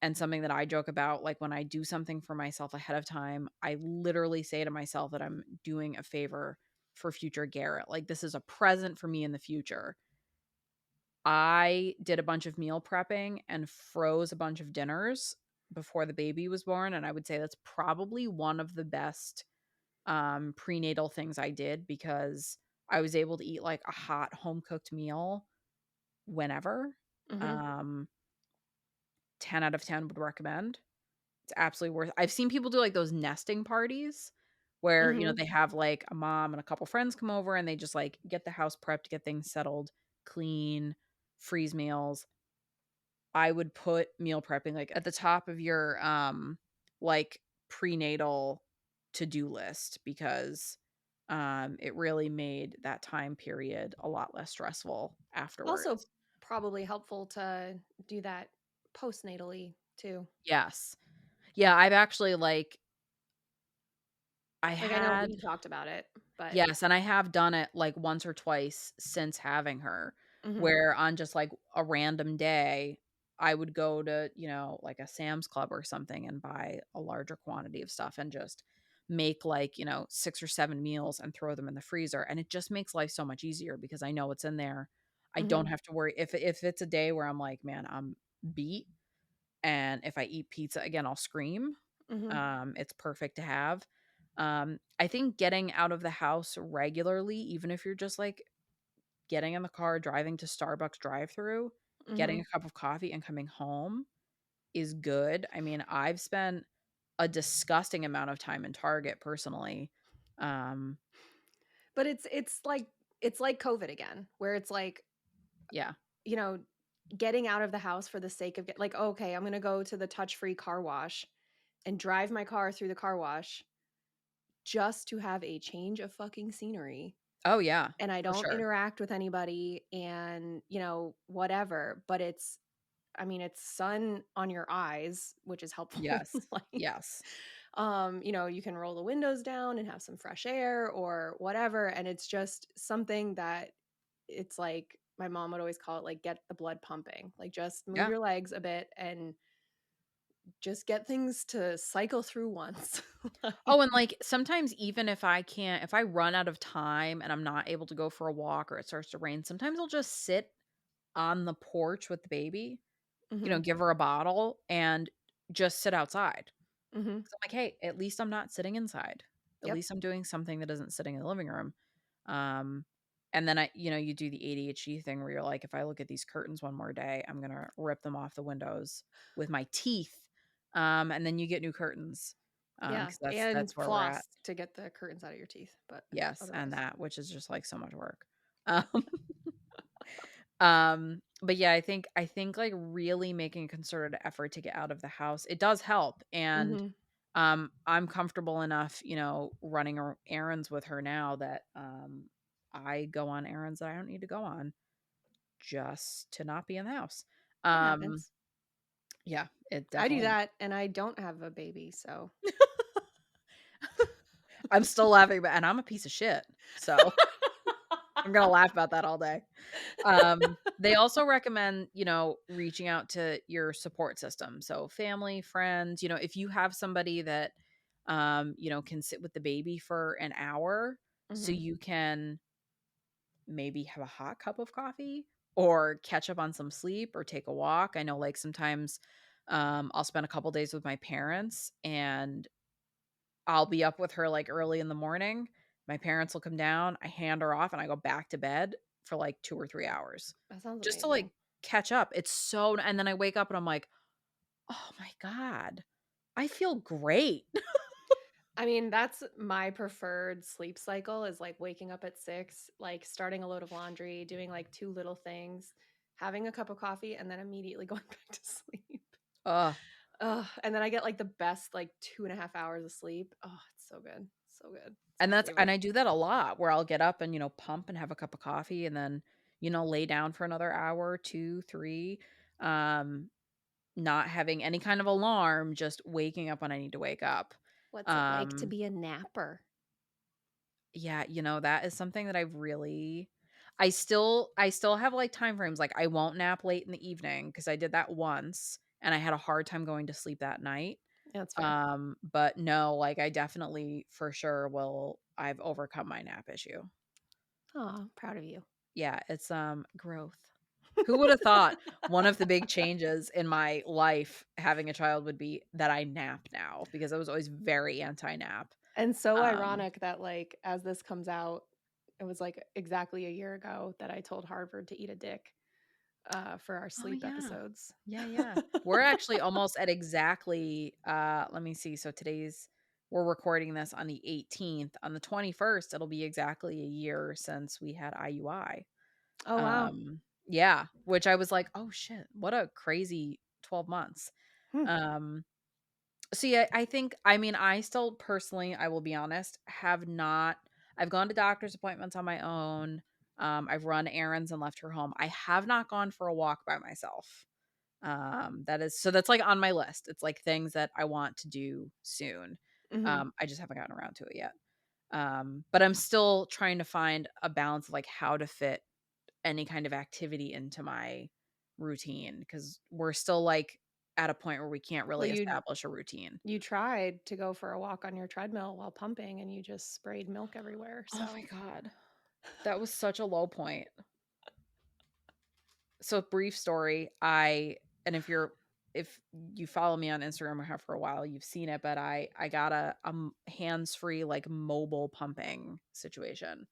and something that I joke about, like, when I do something for myself ahead of time, I literally say to myself that I'm doing a favor for future Garrett. Like, this is a present for me in the future. I did a bunch of meal prepping and froze a bunch of dinners before the baby was born, and I would say that's probably one of the best, prenatal things I did because I was able to eat, like, a hot home-cooked meal whenever. Mhm, Um, 10 out of 10 would recommend. It's absolutely worth I've seen people do, like, those nesting parties where, mhm. they have, like, a mom and a couple friends come over and they just, like, get the house prepped, get things settled, clean, freeze meals. I would put meal prepping, like, at the top of your, like, prenatal to-do list because, it really made that time period a lot less stressful Also, afterwards. probably helpful to do that postnatally too. Yes. Yeah, I've actually, like I Like, I know had we talked about it, but Yes, and I have done it, like, once or twice since having her, mhm, where on just, like, a random day, I would go to, like, a Sam's Club or something and buy a larger quantity of stuff and just make, like, 6 or 7 meals and throw them in the freezer, and it just makes life so much easier because I know what's in there. I don't mhm, have to worry if it's a day where I'm like, "Man, I'm beat," and if I eat pizza again, I'll scream. mhm. It's perfect to have. I think getting out of the house regularly, even if you're just like getting in the car, driving to Starbucks drive-through, getting Mhm. a cup of coffee and coming home is good. I mean, I've spent a disgusting amount of time in Target personally. Um, But it's like COVID again, where it's like, yeah. you know, getting out of the house for the sake of like, "Okay, I'm gonna go to the touch-free car wash and drive my car through the car wash just to have a change of fucking scenery, Oh, yeah, and I for don't sure. interact with anybody and, whatever." But it's I mean, it's sun on your eyes, which is helpful, Yes. like, Yes. you can roll the windows down and have some fresh air or whatever, and it's just something that it's like my mom would always call it, like, get the blood pumping, like, just move Yeah. your legs a bit and just get things to cycle through once. Like Oh, and, like, sometimes even if I run out of time and I'm not able to go for a walk or it starts to rain, sometimes I'll just sit on the porch with the baby, mhm, give her a bottle and just sit outside. mhm, 'Cause I'm like, "Hey, at least I'm not sitting inside. At yep, least I'm doing something that isn't sitting in the living room." Um, and then you do the ADHD thing where you're like, "If I look at these curtains one more day, I'm gonna rip them off the windows with my teeth." And then you get new curtains, yeah, 'cause and that's where we're at. floss to get the curtains out of your teeth, but Yes, and otherwise that, which is just, like, so much work. Um but yeah, I think, like, really making a concerted effort to get out of the house, it does help, and, mhm. I'm comfortable enough, running errands with her now that, I go on errands that I don't need to go on just to not be in the house. It Um, happens. yeah, it I do definitely that, and I don't have a baby, so I'm still laughing, but and I'm a piece of shit, so I'm gonna laugh about that all day. They also recommend, reaching out to your support system. So family, friends, if you have somebody that can sit with the baby for an hour so Mhm. you can maybe have a hot cup of coffee or catch up on some sleep or take a walk. I know like sometimes I'll spend a couple days with my parents and I'll be up with her, like, early in the morning. My parents will come down, I hand her off, and I go back to bed for, like, 2 or 3 hours That sounds just to, amazing. like, catch up. It's so and then I wake up and I'm like, "Oh my god. I feel great." I mean, that's my preferred sleep cycle is, like, waking up at 6, like, starting a load of laundry, doing, like, 2 little things, having a cup of coffee, and then immediately going back to sleep. Ugh, Ugh, and then I get, like, the best, like, 2.5 hours of sleep. Oh, it's so good. So good. It's and my that's and favorite. I do that a lot where I'll get up and, pump and have a cup of coffee and then, lay down for another hour, 2, 3, um, not having any kind of alarm, just waking up when I need to wake up. What's it like to Um be a napper? Yeah, that is something that I've really I still have, like, time frames, like, I won't nap late in the evening because I did that once, and I had a hard time going to sleep that night. Yeah, that's fair. But no, like, I definitely for sure I've overcome my nap issue. Aw, proud of you. Yeah, it's, growth. Who would have thought one of the big changes in my life having a child would be that I nap now because I was always very anti-nap. And so Um ironic that, like, as this comes out, it was, like, exactly a year ago that I told Harvard to eat a dick, for our Oh, sleep yeah. episodes. Yeah, yeah. We're actually almost at exactly, let me see, so we're recording this on the 18th. On the 21st, it'll be exactly a year since we had IUI. Oh, wow. Yeah, which I was like, "Oh, shit, what a crazy 12 months." Hmm. Um, so yeah, I mean, I still personally, I will be honest, I've gone to doctor's appointments on my own. I've run errands and left her home. I have not gone for a walk by myself. That's like on my list. It's like things that I want to do soon. Mhm. I just haven't gotten around to it yet. But I'm still trying to find a balance of, like, how to fit any kind of activity into my routine because we're still, like, at a point where we can't Well, really establish a routine. you tried to go for a walk on your treadmill while pumping, and you just sprayed milk everywhere, Oh my so god. That was such a low point. So brief story, I and if you follow me on Instagram or have for a while, you've seen it, but I got a hands-free, like, mobile pumping situation,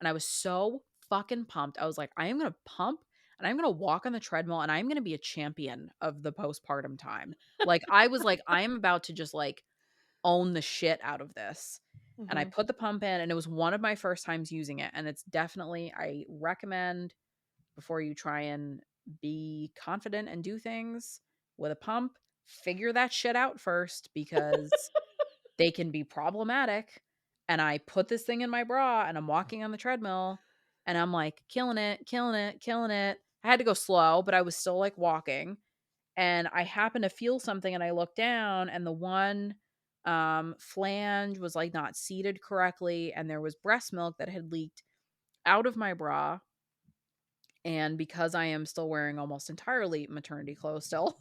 and I was so fucking pumped. I was like, "I am gonna pump, and I'm gonna walk on the treadmill, and I'm gonna be a champion of the postpartum time." Like, I was like, "I am about to just, like, own the shit out of this." And I Mhm. put the pump in, and it was one of my first times using it, and it's definitely I recommend before you try and be confident and do things with a pump, figure that shit out first because they can be problematic. And I put this thing in my bra and I'm walking on the treadmill and I'm like killing it, killing it, killing it. I had to go slow, but I was still like walking. And I happened to feel something and I looked down and the one flange was like not seated correctly and there was breast milk that had leaked out of my bra, and because I am still wearing almost entirely maternity clothes still,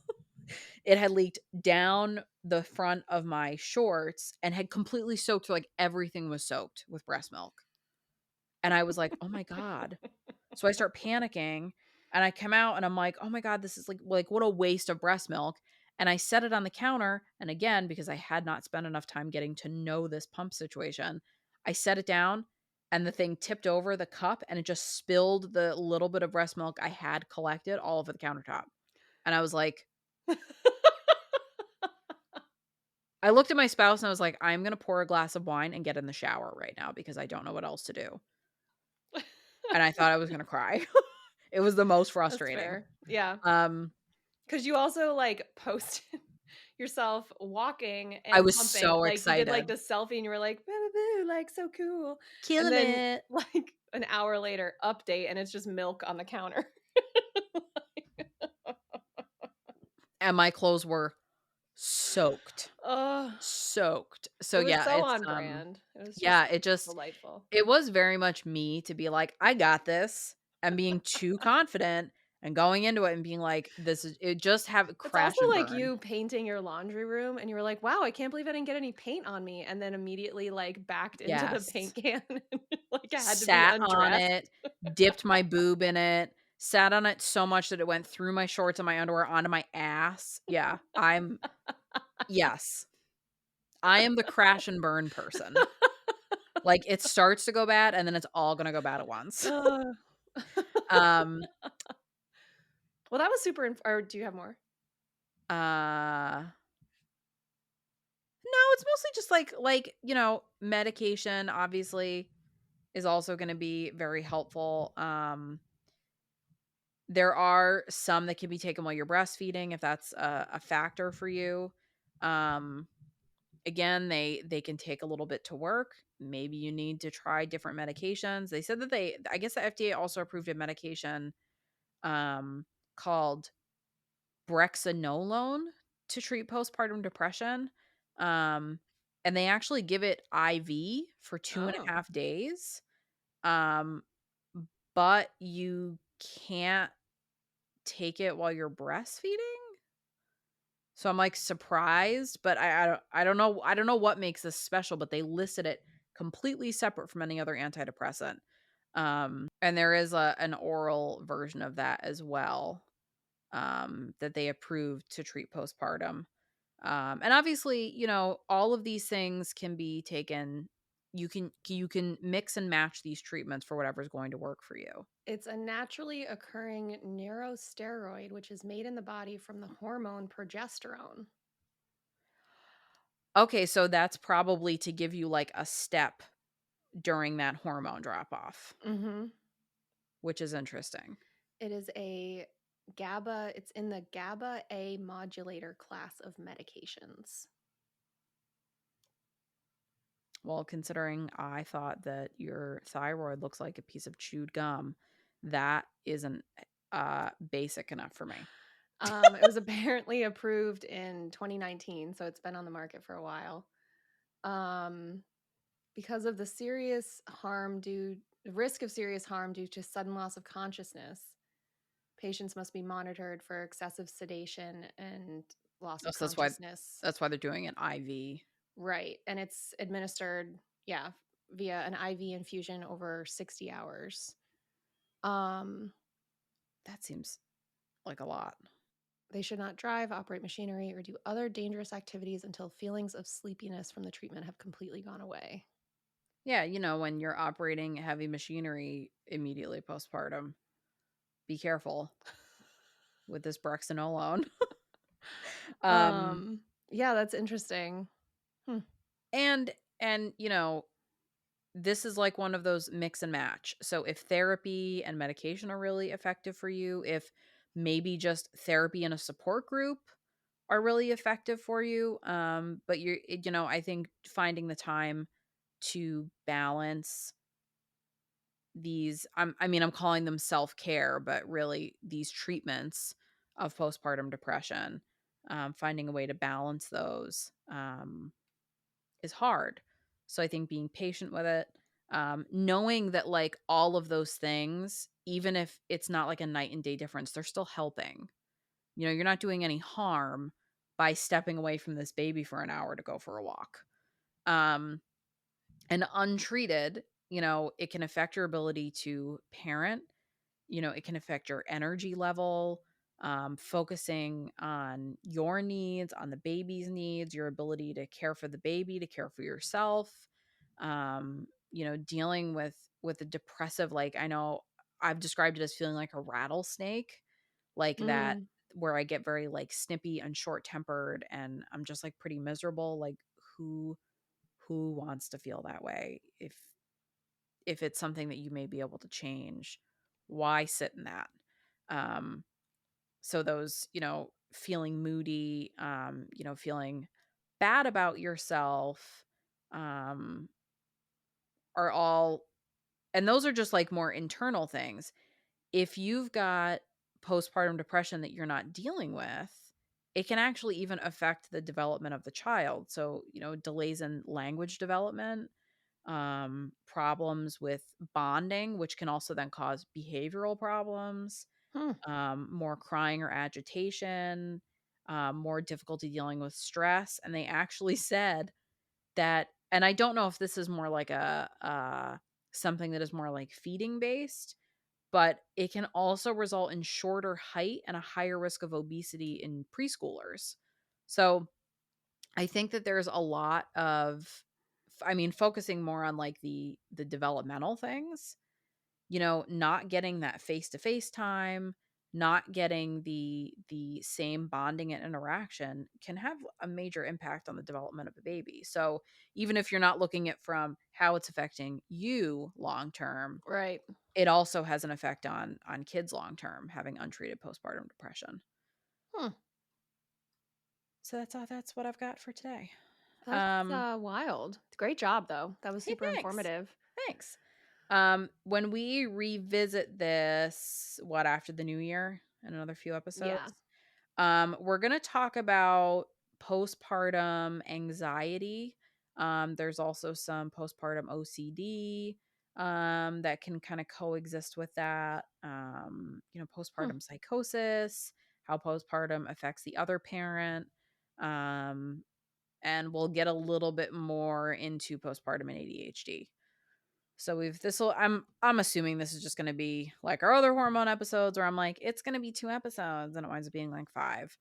it had leaked down the front of my shorts and had completely soaked through, like, everything was soaked with breast milk. And I was like, "Oh my god." So I start panicking and I come out and I'm like, "Oh my god, this is like what a waste of breast milk." And I set it on the counter, and again, because I had not spent enough time getting to know this pump situation, I set it down and the thing tipped over the cup and it just spilled the little bit of breast milk I had collected all over the countertop. And I was like I looked at my spouse and I was like, "I'm gonna pour a glass of wine and get in the shower right now because I don't know what else to do." And I thought I was gonna cry. It was the most That's frustrating. fair. Yeah. Um 'Cause you also, like, posted yourself walking I and was pumping, so like, you did, like, excited. the selfie and you were like, "Boo, boo, boo," like, "So cool," and Killing then, it. like, an hour later, update, and it's just milk on the counter. And my clothes were soaked, Ugh, soaked. So, it was yeah, so it's, on brand. It was just yeah, it just delightful. it was very much me to be like, "I got this," and being too confident and going into it and being like, "This is" it just have It's crash also and like burn. you painting your laundry room, and you were like, "Wow, I can't believe I didn't get any paint on me," and then immediately, like, backed into the Yes. paint can, and, like, I had to be Sat on undressed. it, dipped my boob in it, sat on it so much that it went through my shorts and my underwear onto my ass. Yeah, yes. I am the crash and burn person. Like, it starts to go bad, and then it's all gonna go bad at once. Ugh. Um, Well, that was super or do you have more? no, it's mostly just medication obviously is also gonna be very helpful. There are some that can be taken while you're breastfeeding if that's a factor for you. Um, Again, they can take a little bit to work. Maybe you need to try different medications. They said that I guess the FDA also approved a medication, called brexanolone to treat postpartum depression. Um, and they actually give it IV for two and a Oh. half days. Um, but you can't take it while you're breastfeeding? So I'm, like, surprised, but I don't know what makes this special, but they listed it completely separate from any other antidepressant. And there is an oral version of that as well, that they approved to treat postpartum. And obviously, all of these things can be taken you can mix and match these treatments for whatever's going to work for you. It's a naturally occurring neurosteroid, which is made in the body from the hormone progesterone. Okay, so that's probably to give you, like, a step during that hormone drop off, Mhm. which is interesting. It is a GABA it's in the GABA A modulator class of medications. Well, considering I thought that your thyroid looks like a piece of chewed gum, that isn't, basic enough for me. It was apparently approved in 2019, so it's been on the market for a while. Um, because of the risk of serious harm due to sudden loss of consciousness, patients must be monitored for excessive sedation and loss Oh, of so consciousness. that's why they're doing an IV. Right. And it's administered, yeah, via an IV infusion over 60 hours. Um, That seems like a lot. they should not drive, operate machinery, or do other dangerous activities until feelings of sleepiness from the treatment have completely gone away. Yeah, when you're operating heavy machinery immediately postpartum, be careful with this brexanolone. um, Yeah, that's interesting. Hmm. and this is like one of those mix and match. So if therapy and medication are really effective for you, if maybe just therapy and a support group are really effective for you, but I think finding the time to balance these, I'm calling them self-care, but really these treatments of postpartum depression, finding a way to balance those, is hard. So I think being patient with it, knowing that, like, all of those things, even if it's not like a night and day difference, they're still helping. You're not doing any harm by stepping away from this baby for an hour to go for a walk. Um, and untreated, it can affect your ability to parent. It can affect your energy level, focusing on your needs, on the baby's needs, your ability to care for the baby, to care for yourself. Dealing with a depressive, like, I know I've described it as feeling like a rattlesnake, like that, Mm. where I get very like snippy and short tempered and I'm just like pretty miserable. Like, who wants to feel that way? If it's something that you may be able to change, why sit in that? Um, so those, feeling moody, feeling bad about yourself, um, are all, and those are just like more internal things. If you've got postpartum depression that you're not dealing with, it can actually even affect the development of the child. So, delays in language development, problems with bonding, which can also then cause behavioral problems, Hmm. more crying or agitation, more difficulty dealing with stress. And they actually said that, and I don't know if this is more like something that is more like feeding based, but it can also result in shorter height and a higher risk of obesity in preschoolers. So I think that there's a lot of, focusing more on like the developmental things, not getting that face-to-face time, not getting the same bonding and interaction can have a major impact on the development of a baby. So even if you're not looking at from how it's affecting you long term, Right. it also has an effect on kids long term having untreated postpartum depression. Hmm. So that's what I've got for today. That's Um wild. Great job, though. That was Hey, super thanks. informative. Thanks. When we revisit this, what, after the new year in another few Yeah. episodes, we're gonna talk about postpartum anxiety. There's also some postpartum OCD, that can kind of coexist with that. Hmm. Postpartum psychosis, how postpartum affects the other parent. Um, and we'll get a little bit more into postpartum and ADHD. So we've this'll I'm assuming this is just gonna be like our other hormone episodes where I'm like, it's gonna be 2 episodes, and it winds up being like 5,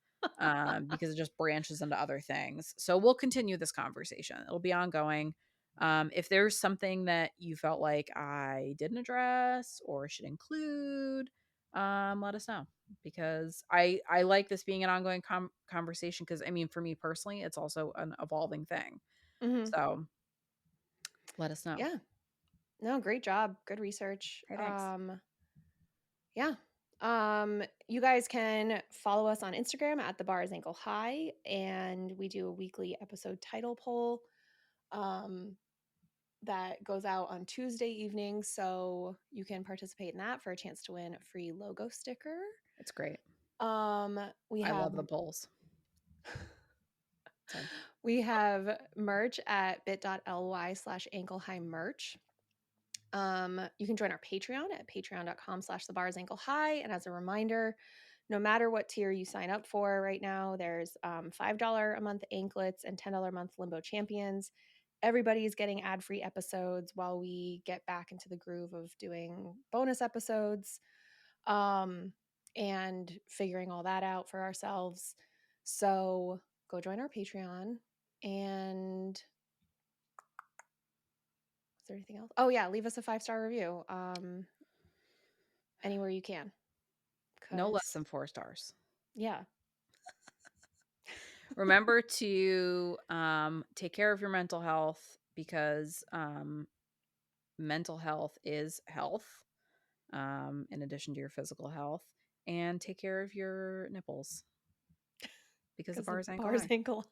because it just branches into other things. So we'll continue this conversation. It'll be ongoing. If there's something that you felt like I didn't address or should include, let us know, because I like this being an ongoing conversation, because for me personally, it's also an evolving thing. Hmm. So let us know. Yeah. No, great job. Good research. Hey, thanks. Yeah. You guys can follow us on Instagram at the bar is ankle high, and we do a weekly episode title poll. Um, that goes out on Tuesday evenings, so you can participate in that for a chance to win a free logo sticker. It's great. We I have love the polls. Sorry. We have merch at bit.ly/ankle-high-merch. You can join our Patreon at patreon.com/thebarsankle-high. And as a reminder, no matter what tier you sign up for right now, there's $5 a month anklets and $10 a month limbo champions. Everybody's getting ad-free episodes while we get back into the groove of doing bonus episodes, um, and figuring all that out for ourselves. So go join our Patreon. And is there anything else? Oh yeah, leave us a 5-star review anywhere you can. No less Because than 4 stars. yeah, Remember to take care of your mental health because mental health is health, in addition to your physical health. And take care of your nipples because the because the bar is ankle bar's high. ankle